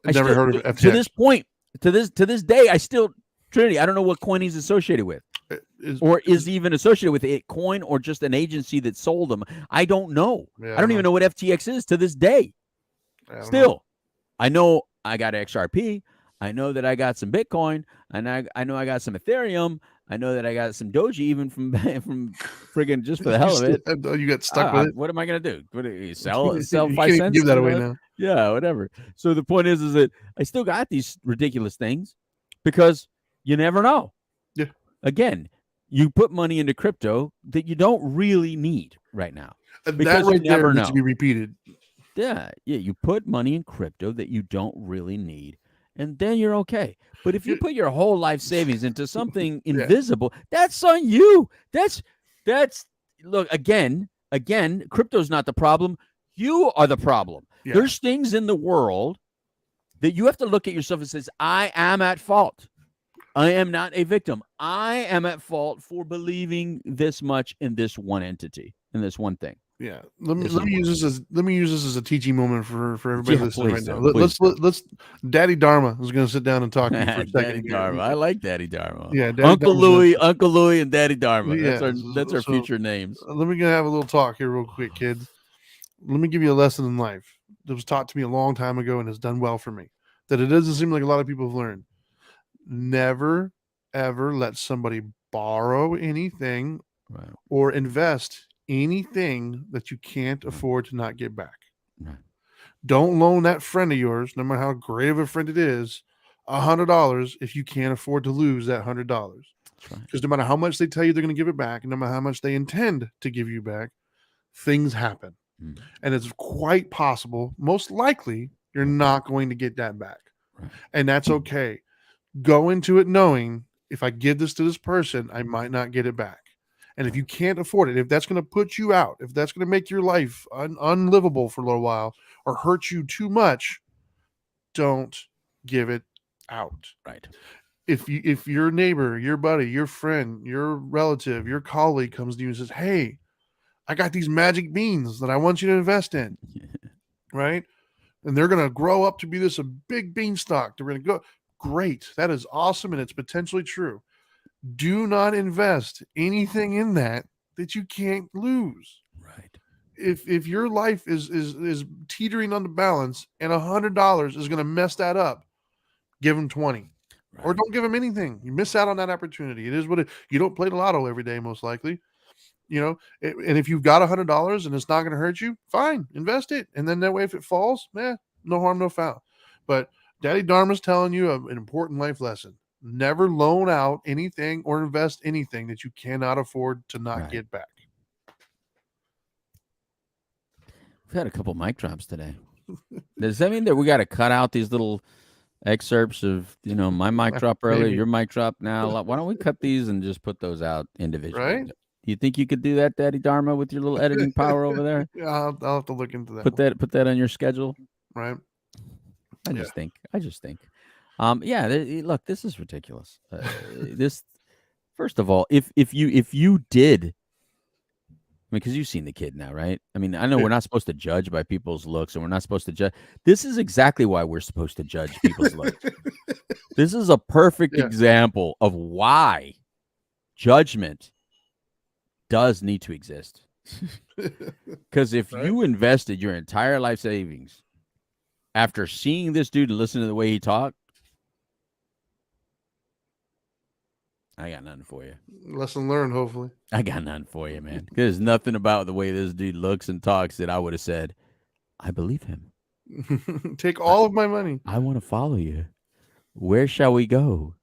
I never heard of FTX. To this point, to this day, I still, Trinity, I don't know what coin he's associated with. Is even associated with a coin or just an agency that sold them. I don't know. Yeah, I don't even know what FTX is to this day. Still, I know I got XRP. I know that I got some Bitcoin, and I know I got some Ethereum. I know that I got some Doji, even from friggin' just for the hell of it. You got stuck with it. What am I gonna do? What, sell 5 cents? Give that away now. Yeah, whatever. So the point is that I still got these ridiculous things because you never know. Yeah. Again, you put money into crypto that you don't really need right now. That right there needs to be repeated. Yeah. You put money in crypto that you don't really need, and then you're okay. But if you put your whole life savings into something invisible, that's on you. That's look, again, crypto's not the problem. You are the problem. Yeah. There's things in the world that you have to look at yourself and says, I am at fault. I am not a victim. I am at fault for believing this much in this one entity, in this one thing. Yeah, let This me is use this as a teaching moment for everybody Yeah, listening right please now. do, please do. Let's Daddy Dharma is going to sit down and talk to you for a Daddy second. here. Dharma. I like Daddy Dharma. Yeah, Daddy Uncle Dharma's gonna- Uncle Louie, and Daddy Dharma. Yeah, That's our so- future names. Let me have a little talk here, real quick, kids. Let me give you a lesson in life that was taught to me a long time ago and has done well for me. That it doesn't seem like a lot of people have learned. Never, ever let somebody borrow anything Right. or invest anything that you can't afford to not get back. Right. Don't loan that friend of yours, no matter how great of a friend it is, $100 if you can't afford to lose that $100. That's right. Because no matter how much they tell you they're going to give it back, and no matter how much they intend to give you back, things happen. Mm. And it's quite possible, most likely, you're not going to get that back. Right. And that's okay. Go into it knowing if I give this to this person, I might not get it back. And if you can't afford it, if that's going to put you out, if that's going to make your life unlivable for a little while or hurt you too much, don't give it out. Right. If your neighbor, your buddy, your friend, your relative, your colleague comes to you and says, "Hey, I got these magic beans that I want you to invest in," right? And they're going to grow up to be a big beanstalk. They're going to go. Great. That is awesome. And it's potentially true. Do not invest anything in that you can't lose. Right. If your life is teetering on the balance and $100 is going to mess that up, give them 20. Right. Or don't give them anything. You miss out on that opportunity. It is what you don't play the lotto every day, most likely. And if you've got $100 and it's not going to hurt you, fine, invest it. And then that way, if it falls, no harm, no foul. But Daddy Dharma's telling you an important life lesson. Never loan out anything or invest anything that you cannot afford to not Right. get back. We've had a couple mic drops today. Does that mean that we got to cut out these little excerpts of, my mic drop earlier, Maybe. your mic drop now? Why don't we cut these and just put those out individually? Right? Do you think you could do that, Daddy Dharma, with your little editing power over there? Yeah, I'll have to look into that. Put that on your schedule. Right? I just think. Look, this is ridiculous. This, first of all, if you did, because you've seen the kid now, right? I mean, I know we're not supposed to judge by people's looks, and we're not supposed to judge. This is exactly why we're supposed to judge people's looks. This is a perfect example of why judgment does need to exist. Because if you invested your entire life savings after seeing this dude and listening to the way he talked, I got nothing for you. Lesson learned, hopefully. I got nothing for you, man. There's nothing about the way this dude looks and talks that I would have said, I believe him. Take all of my money. I want to follow you. Where shall we go?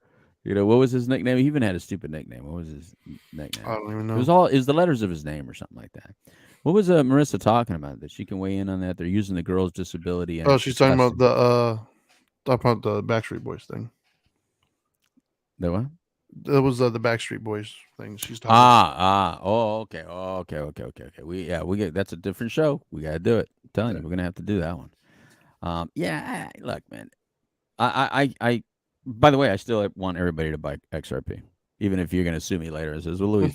What was his nickname? He even had a stupid nickname. What was his nickname? I don't even It know. was the letters of his name or something like that. What was Marissa talking about? That she can weigh in on that? They're using the girl's disability. And She's talking about the Backstreet Boys thing. The what? That was the Backstreet Boys thing. She's talking. Okay. We get, that's a different show. We got to do it. I'm telling you, we're gonna have to do that one. Look, man. I by the way, I still want everybody to buy XRP, even if you're gonna sue me later. It says, well, Louis.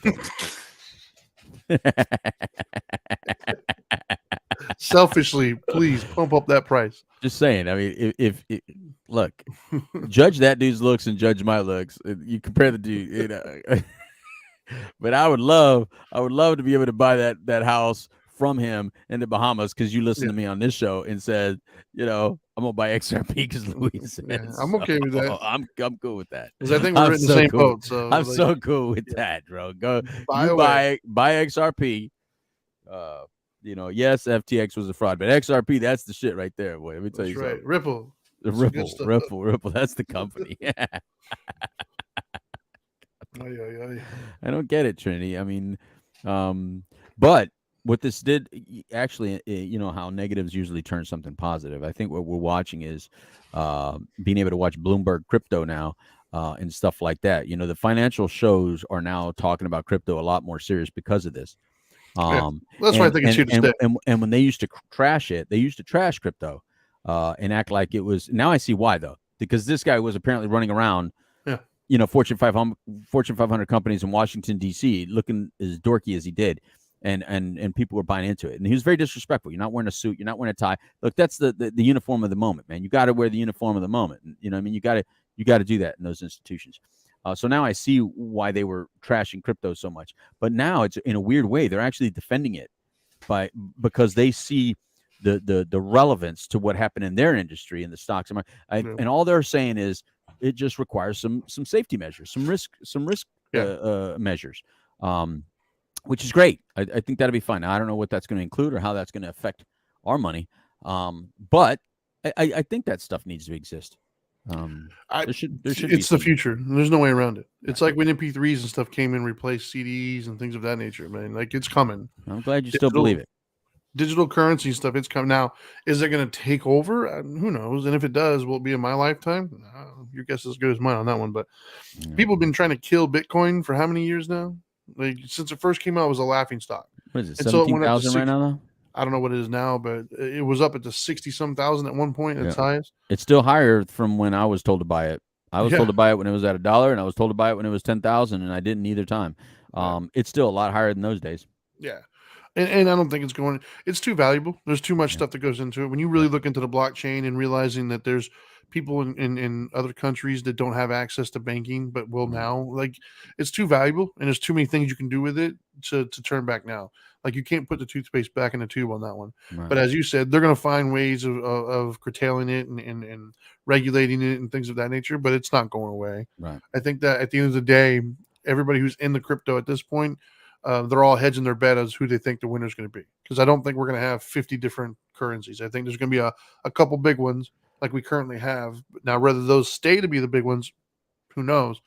Selfishly, please pump up that price. Just saying. I mean, if look, judge that dude's looks and judge my looks. You compare the dude, But I would love to be able to buy that house from him in the Bahamas because you listened to me on this show and said, I'm gonna buy XRP because Louis said. Yeah, I'm okay with that. I'm cool with that. Because I think we're in the same boat. So I'm so cool with that, bro. Go buy XRP. Yes, FTX was a fraud, but XRP, that's the shit right there, boy. Let me tell you something. Ripple. Ripple. That's the company. I don't get it, Trinity. I mean, but what this did actually, how negatives usually turn something positive. I think what we're watching is being able to watch Bloomberg crypto now and stuff like that. The financial shows are now talking about crypto a lot more serious because of this. That's why I think it's here to stay. And when they used to trash it, they used to trash crypto and act like it was. Now I see why, though, because this guy was apparently running around Fortune 500 companies in Washington D.C. looking as dorky as he did, and people were buying into it. And he was very disrespectful. You're not wearing a suit. You're not wearing a tie. Look, that's the uniform of the moment, man. You got to wear the uniform of the moment. You know what I mean? You got to do that in those institutions. So now I see why they were trashing crypto so much. But now it's in a weird way they're actually defending it because they see the relevance to what happened in their industry in the stocks. And all they're saying is it just requires some safety measures, some risk measures, which is great. I think that'll be fine. Now, I don't know what that's going to include or how that's going to affect our money, but I think that stuff needs to exist. There should it's the future. There's no way around it. It's like when MP3s and stuff came and replaced CDs and things of that nature, man. Like, it's coming. I'm glad you still believe it. Digital currency stuff, it's coming. Now, is it going to take over? Who knows? And if it does, will it be in my lifetime? Your guess is as good as mine on that one. But people have been trying to kill Bitcoin for how many years now? Like, since it first came out, it was a laughing stock. What is it, 17,000 right now, though? I don't know what it is now, but it was up at the 60-some thousand at one point at its highest. It's still higher from when I was told to buy it. I was told to buy it when it was at $1, and I was told to buy it when it was 10,000, and I didn't either time. It's still a lot higher than those days. Yeah. And I don't think it's too valuable. There's too much stuff that goes into it. When you really look into the blockchain and realizing that there's people in other countries that don't have access to banking, but will now, like, it's too valuable and there's too many things you can do with it to turn back now. Like, you can't put the toothpaste back in the tube on that one. Right. But as you said, they're going to find ways of curtailing it and regulating it and things of that nature, but it's not going away. Right. I think that at the end of the day, everybody who's in the crypto at this point, they're all hedging their bet as who they think the winner is going to be. Because I don't think we're going to have 50 different currencies. I think there's going to be a couple big ones like we currently have. Now, whether those stay to be the big ones, who knows?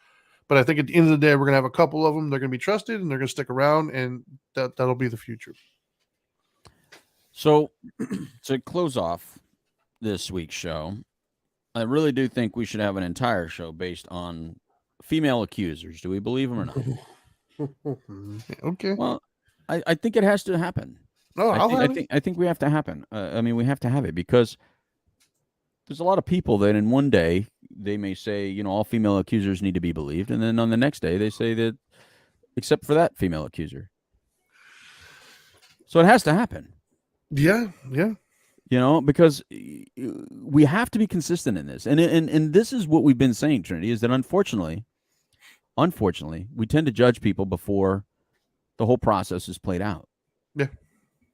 But I think at the end of the day, we're going to have a couple of them. They're going to be trusted and they're going to stick around, and that'll be the future. So to close off this week's show, I really do think we should have an entire show based on female accusers. Do we believe them or not? Okay. Well, I think it has to happen. No, I think we have to happen. We have to have it because there's a lot of people that in one day they may say, all female accusers need to be believed, and then on the next day they say that except for that female accuser. So it has to happen. Yeah. Because we have to be consistent in this, and this is what we've been saying, Trinity, is that unfortunately, we tend to judge people before the whole process is played out. Yeah.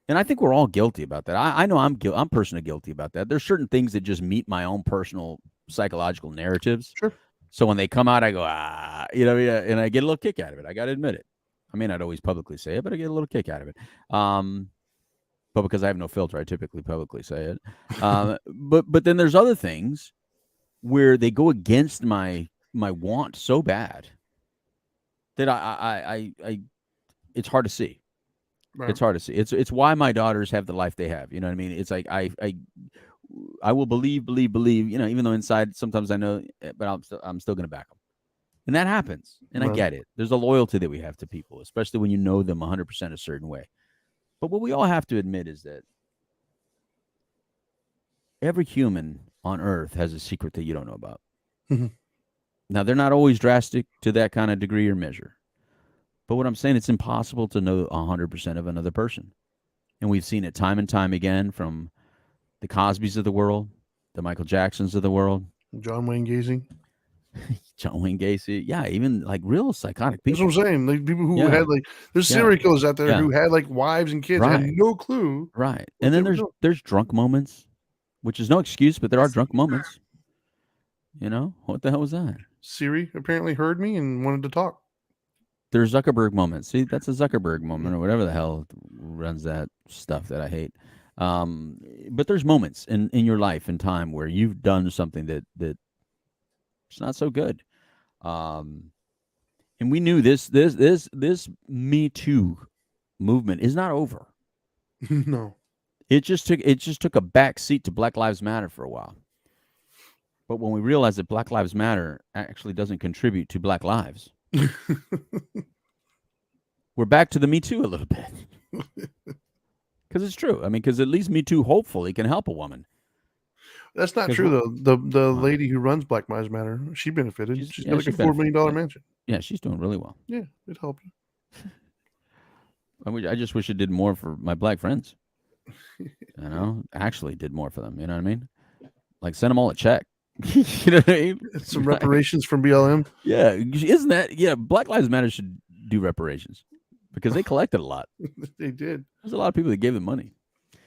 And I think we're all guilty about that. I know I'm personally guilty about that. There's certain things that just meet my own personal psychological narratives. Sure. So when they come out, I go, and I get a little kick out of it. I got to admit it. I may not always publicly say it, but I get a little kick out of it. But because I have no filter, I typically publicly say it. But then there's other things where they go against my want so bad that I it's hard to see. Right. It's hard to see. It's why my daughters have the life they have. You know what I mean? It's like I will believe. Even though inside sometimes I know, but I'm still going to back them, and that happens. And right. I get it. There's a loyalty that we have to people, especially when you know them 100% a certain way. But what we all have to admit is that every human on Earth has a secret that you don't know about. Mm-hmm. Now, they're not always drastic to that kind of degree or measure. But what I'm saying, it's impossible to know 100% of another person. And we've seen it time and time again from the Cosbys of the world, the Michael Jacksons of the world. John Wayne Gacy. Yeah, even like real psychotic people. That's what I'm saying. Like people who had there's serial killers out there who had like wives and kids and had no clue. Right. And then there's drunk moments, which is no excuse, but there are drunk moments. What the hell was that? Siri apparently heard me and wanted to talk. There's Zuckerberg moments. See, that's a Zuckerberg moment or whatever the hell runs that stuff that I hate. But there's moments in your life and time where you've done something that it's not so good. And we knew this Me Too movement is not over. No. It just took a back seat to Black Lives Matter for a while. But when we realized that Black Lives Matter actually doesn't contribute to Black lives, we're back to the Me Too a little bit. Because it's true. I mean, because at least Me Too hopefully can help a woman. That's not 'Cause true though. The Huh. lady who runs Black Lives Matter, she benefited. She's- She's yeah, got like she a $4 million benefited. mansion. Yeah, she's doing really well. Yeah, it helped. I just wish it did more for my black friends. Actually did more for them. You know what I mean? Like send them all a check. You know what I mean? Some reparations from BLM. Yeah, isn't that? Yeah, Black Lives Matter should do reparations because they collected a lot. They did. There's a lot of people that gave them money.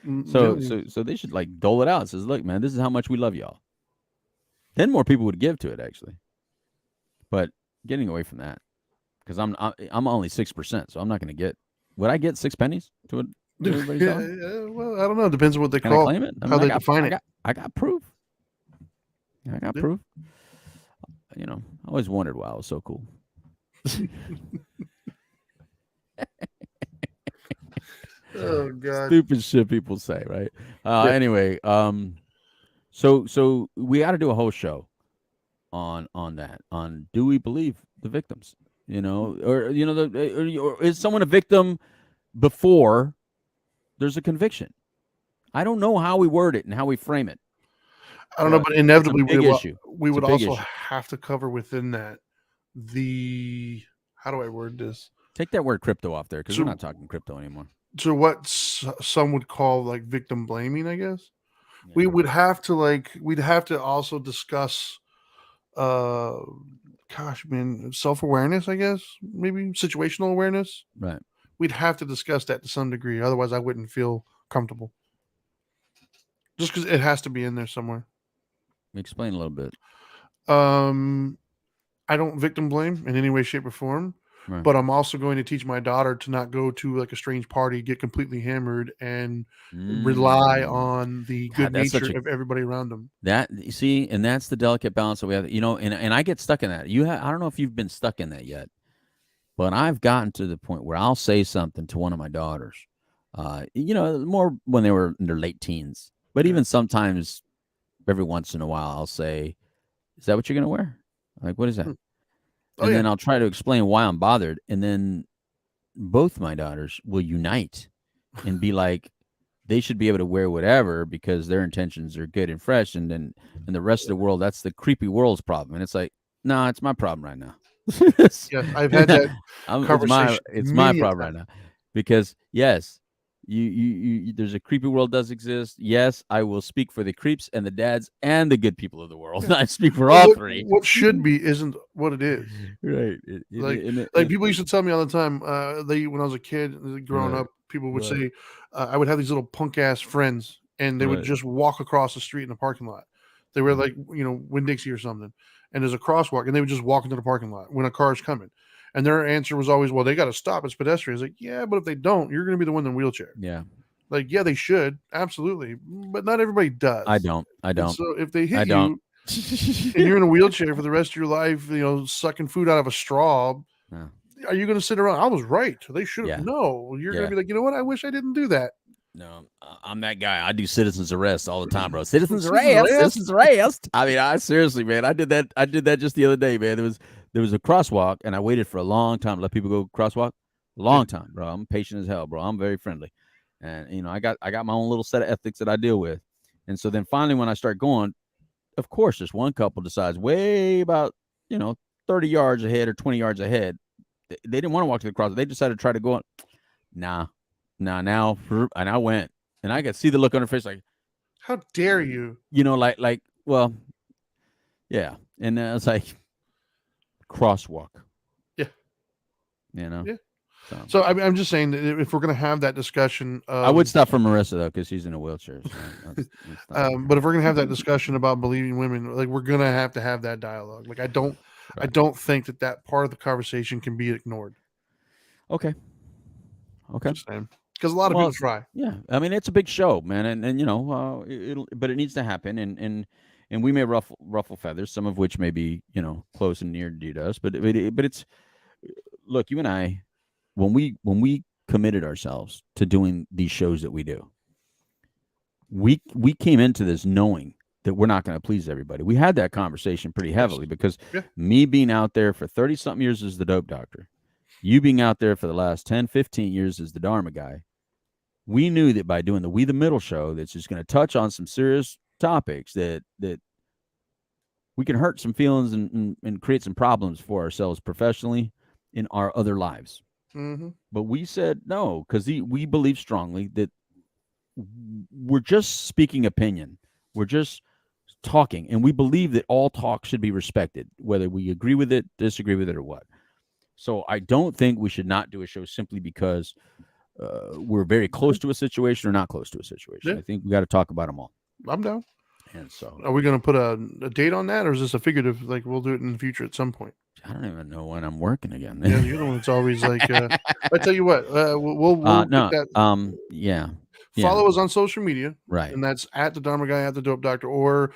Millions. So they should like dole it out. It says, look, man, this is how much we love y'all. Then more people would give to it actually. But getting away from that, because I'm only 6%, so I'm not going to get. Would I get 6 pennies to it? Everybody's Yeah, selling? well, I don't know. It depends on what they Can I call claim it? how they define it. I got proof. I got Yeah. proof. I always wondered why it was so cool. Oh God. Stupid shit people say, right? Yeah. Anyway, so we got to do a whole show on that. On do we believe the victims? Or is someone a victim before there's a conviction? I don't know how we word it and how we frame it. I don't know, but inevitably big issue. we It's would a big also issue. have to cover within that how do I word this? Take that word crypto off there because So- we're not talking crypto anymore. So what some would call like victim blaming, I guess. Yeah. We'd have to also discuss self-awareness, I guess, maybe situational awareness. Right. We'd have to discuss that to some degree, otherwise I wouldn't feel comfortable. Just because it has to be in there somewhere. Explain a little bit. I don't victim blame in any way, shape, or form. Right. But I'm also going to teach my daughter to not go to like a strange party, get completely hammered, and rely on the good God, that's such nature of everybody around them. That you see, and that's the delicate balance that we have. And I get stuck in that. I don't know if you've been stuck in that yet, but I've gotten to the point where I'll say something to one of my daughters. More when they were in their late teens, but even sometimes, every once in a while, I'll say, "Is that what you're gonna wear? Like, what is that?" And then I'll try to explain why I'm bothered, and then both my daughters will unite and be like, they should be able to wear whatever because their intentions are good and fresh, and then in the rest of the world, that's the creepy world's problem. And it's like, no, it's my problem right now. Yeah, I've had that conversation. It's my many a problem right time. now because yes, you there's a creepy world does exist. Yes, I will speak for the creeps and the dads and the good people of the world. I speak for all three. What should be isn't what it is. Right. Like people used to tell me all the time. When I was a kid, growing Right. up, people would Right. say I would have these little punk ass friends, and they would Right. just walk across the street in the parking lot. They were like, Winn-Dixie or something, and there's a crosswalk, and they would just walk into the parking lot when a car's coming. And their answer was always, "Well, they got to stop. It's pedestrian." It's like, yeah, but if they don't, you're going to be the one in the wheelchair. Yeah. Like, yeah, they should absolutely, but not everybody does. I don't. And so if they I hit don't. you and you're in a wheelchair for the rest of your life, sucking food out of a straw, Yeah. are you going to sit around? I was right. They should have. Yeah. No, you're going Yeah. to be like, you know what? I wish I didn't do that. No, I'm that guy. I do citizens arrest all the time, bro. Citizens Citizens arrest. arrest? Citizens arrest. I mean, I seriously, man. I did that just the other day, man. There was a crosswalk, and I waited for a long time to let people go crosswalk. Long time, bro. I'm patient as hell, bro. I'm very friendly, and I got my own little set of ethics that I deal with. And so then finally, when I start going, of course, this one couple decides way about 30 yards ahead or 20 yards ahead. They didn't want to walk to the crosswalk. They decided to try to go on. Now, and I went, and I could see the look on her face, like, How dare you? well, yeah. And it's like crosswalk. Yeah. Yeah. So I'm just saying that if we're going to have that discussion, I would stop for Marissa though, because she's in a wheelchair. So that's not- but if we're going to have that discussion about believing women, like we're going to have that dialogue. Like I don't think that part of the conversation can be ignored. okay. Just saying. Because a lot of people try. Yeah, I mean it's a big show, man, and but it needs to happen, and we may ruffle feathers, some of which may be close and near to us, but it's look, you and I, when we committed ourselves to doing these shows that we do, we came into this knowing that we're not going to please everybody. We had that conversation pretty heavily because me being out there for 30 something years as the dope doctor, you being out there for the last 10, 15 years as the Dharma guy, we knew that by doing the We the Middle show, that's just going to touch on some serious topics that we can hurt some feelings and create some problems for ourselves professionally in our other lives. Mm-hmm. But we said no, because we believe strongly that we're just speaking opinion. We're just talking, and we believe that all talk should be respected, whether we agree with it, disagree with it, or what. So I don't think we should not do a show simply because we're very close to a situation or not close to a situation. Yeah. I think we got to talk about them all. I'm down. And so Are we going to put a date on that, or is this a figurative? Like we'll do it in the future at some point. I don't even know when I'm working again. Yeah, you're the one that's always like. I tell you what, we'll no, get that. yeah. Follow us on social media, Right. and that's at the Dharma Guy, at the Dope Doctor, or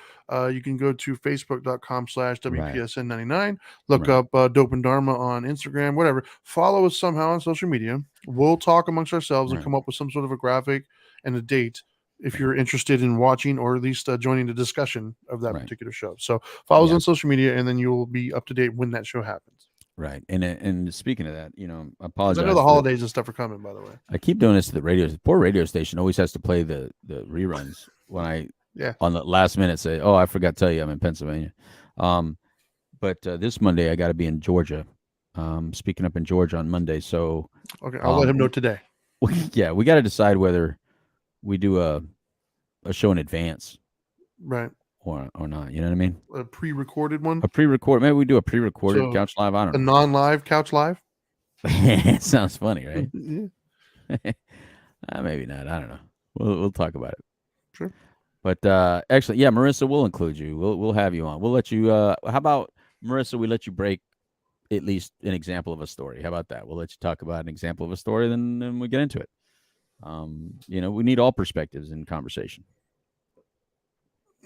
you can go to facebook.com/WPSN99. Look Right. up Dope and Dharma on Instagram, whatever. Follow us somehow on social media. We'll talk amongst ourselves and Right. come up with some sort of a graphic and a date if you're interested in watching or at least joining the discussion of that Right. particular show. So follow us Yeah. on social media, and then you'll be up to date when that show happens. Right. And speaking of that, I 'Cause apologize. I know the for- holidays and stuff are coming, by the way. I keep doing this to the radio. The poor radio station always has to play the reruns when I on the last minute say, "Oh, I forgot to tell you I'm in Pennsylvania." But this Monday I got to be in Georgia. Speaking up in Georgia on Monday, so Okay, I'll let him know today. yeah, we got to decide whether we do a show in advance Right. or not. You know what I mean? A pre-recorded one. A pre-record. Maybe we do a pre-recorded So, couch live. I don't A know. non-live couch live. It sounds funny, right? Yeah. Maybe not. I don't know. We'll talk about it. Sure. But actually, yeah, Marissa, we'll include you. We'll have you on. We'll let you. How about Marissa? We let you break at least an example of a story. How about that? We'll let you talk about an example of a story, then we get into it. We need all perspectives in conversation.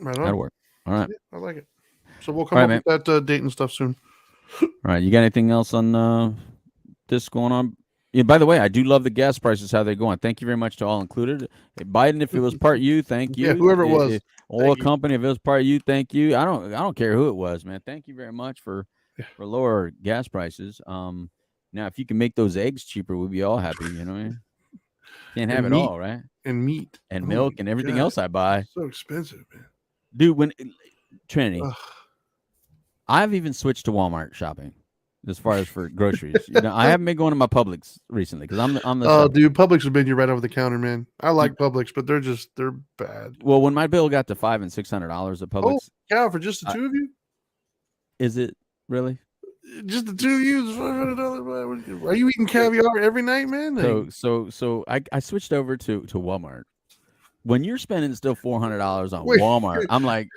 Right on. That'll work. All right. Yeah, I like it. So we'll come All up right, with that date and stuff soon. All right. You got anything else on this going on? Yeah, by the way, I do love the gas prices, how they're going. Thank you very much to all included. Hey, Biden, if it was part you, thank you. Yeah, whoever it was. Oil you. company, if it was part you, thank you. I don't care who it was, man. Thank you very much for lower gas prices. Now if you can make those eggs cheaper, we'd be all happy, you know what I mean? Can't have And it meat. all, right? And meat. And Oh milk my and everything God. else I buy. So expensive, man. Dude, when Trinity, Ugh. I've even switched to Walmart shopping as far as for groceries. I haven't been going to my Publix recently because I'm the Oh, shopper. dude, Publix have been you right over the counter, man. I like Publix, but they're bad. Well, when my bill got to $500 and $600 at Publix, Cow, for just the two of you? is it really? Just the two of you? $500? Are you eating caviar every night, man? Like, So I switched over to Walmart. When you're spending still $400 on Wait. Walmart, I'm like,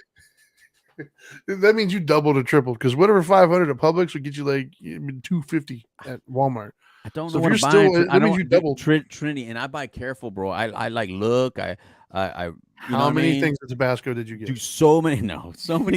that means you doubled or tripled because whatever 500 at Publix would get you like $250 at Walmart. I don't So know if what you're I'm buying. still- I that means don't you doubled. Trinity, and I buy careful, bro. I like look. I you know How what many I mean? things at Tabasco did you get? Do so many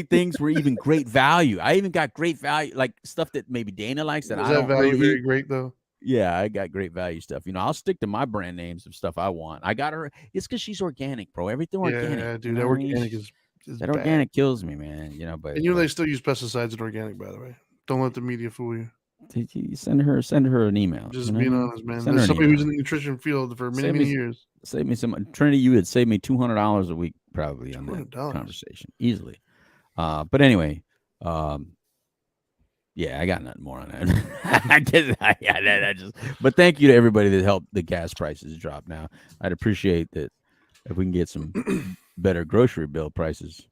things were even great value. I even got great value, like stuff that maybe Dana likes that Was I that don't value really very eat. great though? Yeah, I got great value stuff. I'll stick to my brand names of stuff I want. I got her. It's because she's organic, bro. Everything organic. Yeah, you dude, know that what I mean? organic is That bad. organic kills me, man. But And they still use pesticides in organic, by the way. Don't let the media fool you. you send her an email. Just you know being what I mean? honest, man. Send her There's an somebody who's email. in the nutrition field for many, Save many me- years. Save me some Trinity. You would save me $200 a week probably on that $200. conversation easily. But anyway, yeah, I got nothing more on that. But thank you to everybody that helped the gas prices drop. Now, I'd appreciate that if we can get some better grocery bill prices.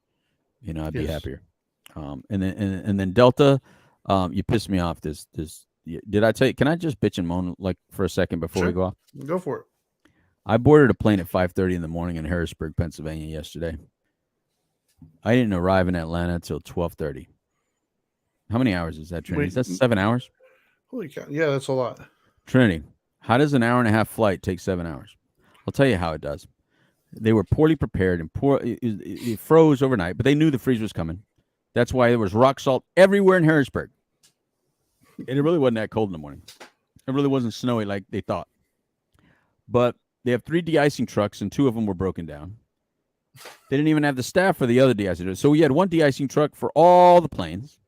I'd be Yes. happier. And then Delta, you pissed me off. Did I tell you? Can I just bitch and moan like for a second before we Sure. go off? Go for it. I boarded a plane at 5:30 in the morning in Harrisburg, Pennsylvania yesterday. I didn't arrive in Atlanta until 12:30. How many hours is that, Trinity? Wait, Is that 7 hours? Holy cow. Yeah, that's a lot. Trinity, how does an hour and a half flight take 7 hours? I'll tell you how it does. They were poorly prepared and it froze overnight, but they knew the freeze was coming. That's why there was rock salt everywhere in Harrisburg. And it really wasn't that cold in the morning. It really wasn't snowy like they thought. But they have 3 de-icing trucks, and 2 of them were broken down. They didn't even have the staff for the other de-icing. So we had 1 de-icing truck for all the planes.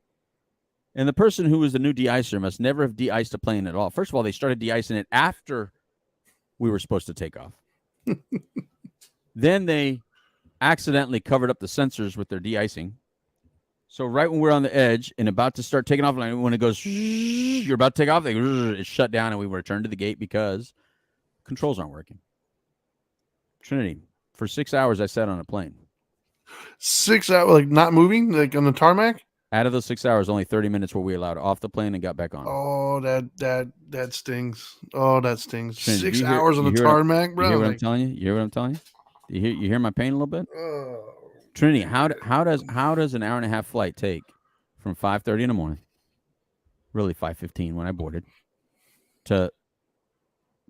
And the person who was the new de-icer must never have de-iced a plane at all. First of all, they started de-icing it after we were supposed to take off. Then they accidentally covered up the sensors with their de-icing. So right when we're on the edge and about to start taking off, when it goes, you're about to take off, it shut down, and we returned to the gate because controls aren't working. Trinity, for 6 hours, I sat on a plane. 6 hours, like not moving, like on the tarmac. Out of those 6 hours, only 30 minutes were we allowed off the plane and got back on. Oh, that stings. Oh, that stings. Trinity, 6 you hear- hours on you the hear what I'm- tarmac, You bro. hear what I'm Like, telling you? You hear what I'm telling you? You hear my pain a little bit? oh. Trinity, how does an hour and a half flight take from 5:30 in the morning, really 5:15 when I boarded, to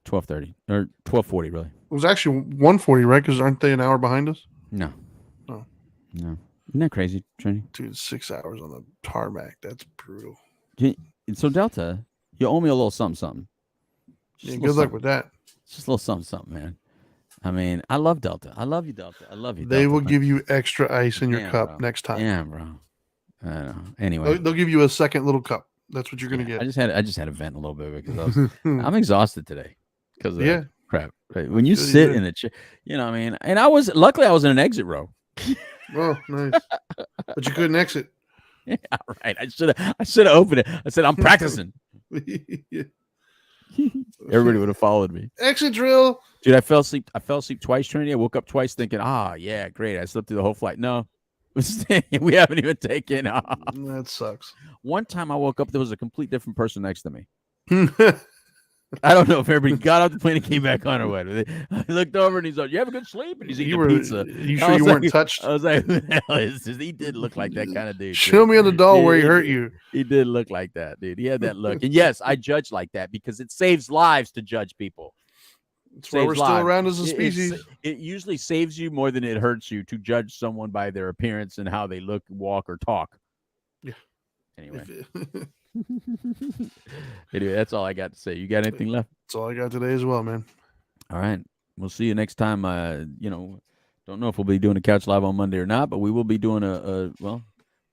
12:30 or 12:40 really? It was actually 140, right? Because aren't they an hour behind us? No. Oh. No. Isn't that crazy, Trinity? Dude, 6 hours on the tarmac. That's brutal. So Delta, you owe me a little something. Just Yeah, a good little luck with that. Just a little something, man. I mean, I love Delta. I love you, Delta. I love you. They Delta, will man. give you extra ice in your Damn, cup bro. next time. Damn, bro. I don't know. Anyway, They'll give you a second little cup. That's what you're gonna I get. just had to vent a little bit because I'm exhausted today because of Yeah. that crap. Right? When you Good, sit good. in a chair, you know what I mean? And luckily I was in an exit row. Oh, nice. But you couldn't exit. Yeah, right. I should have opened it. I said, I'm practicing. Yeah. Everybody would have followed me. Exit drill. Dude, I fell asleep twice, Trinity. I woke up twice thinking, yeah, great. I slept through the whole flight. No. We haven't even taken off. That sucks. One time I woke up, there was a complete different person next to me. I don't know if everybody got off the plane and came back on or what. I looked over and he's like, "You have a good sleep?" And he's eating a pizza. You I sure was you weren't like- touched? I was like, "Who the hell is this?" He did look like that kind of dude. Show too. me on the doll where he He- hurt you. He did look like that, dude. He had that look. And yes, I judge like that because it saves lives to judge people. That's why we're Saves still lives. around as a It- species. It usually saves you more than it hurts you to judge someone by their appearance and how they look, walk, or talk. Yeah. Anyway, That's anyway, that's all I got to say. You got anything left? all I got today as well, man. All right. We'll see you next time. Don't know if we'll be doing a couch live on Monday or not, but we will be doing we'll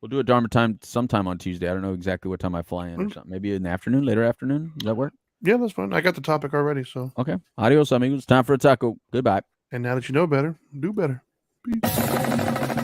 do a Dharma time sometime on Tuesday. I don't know exactly what time I fly in or something. Maybe in the afternoon, later afternoon. Does that work? Yeah, that's fine. I got the topic already. So, Okay. Adios, amigos. Time for a taco. Goodbye. and now that you know better, do better. Peace.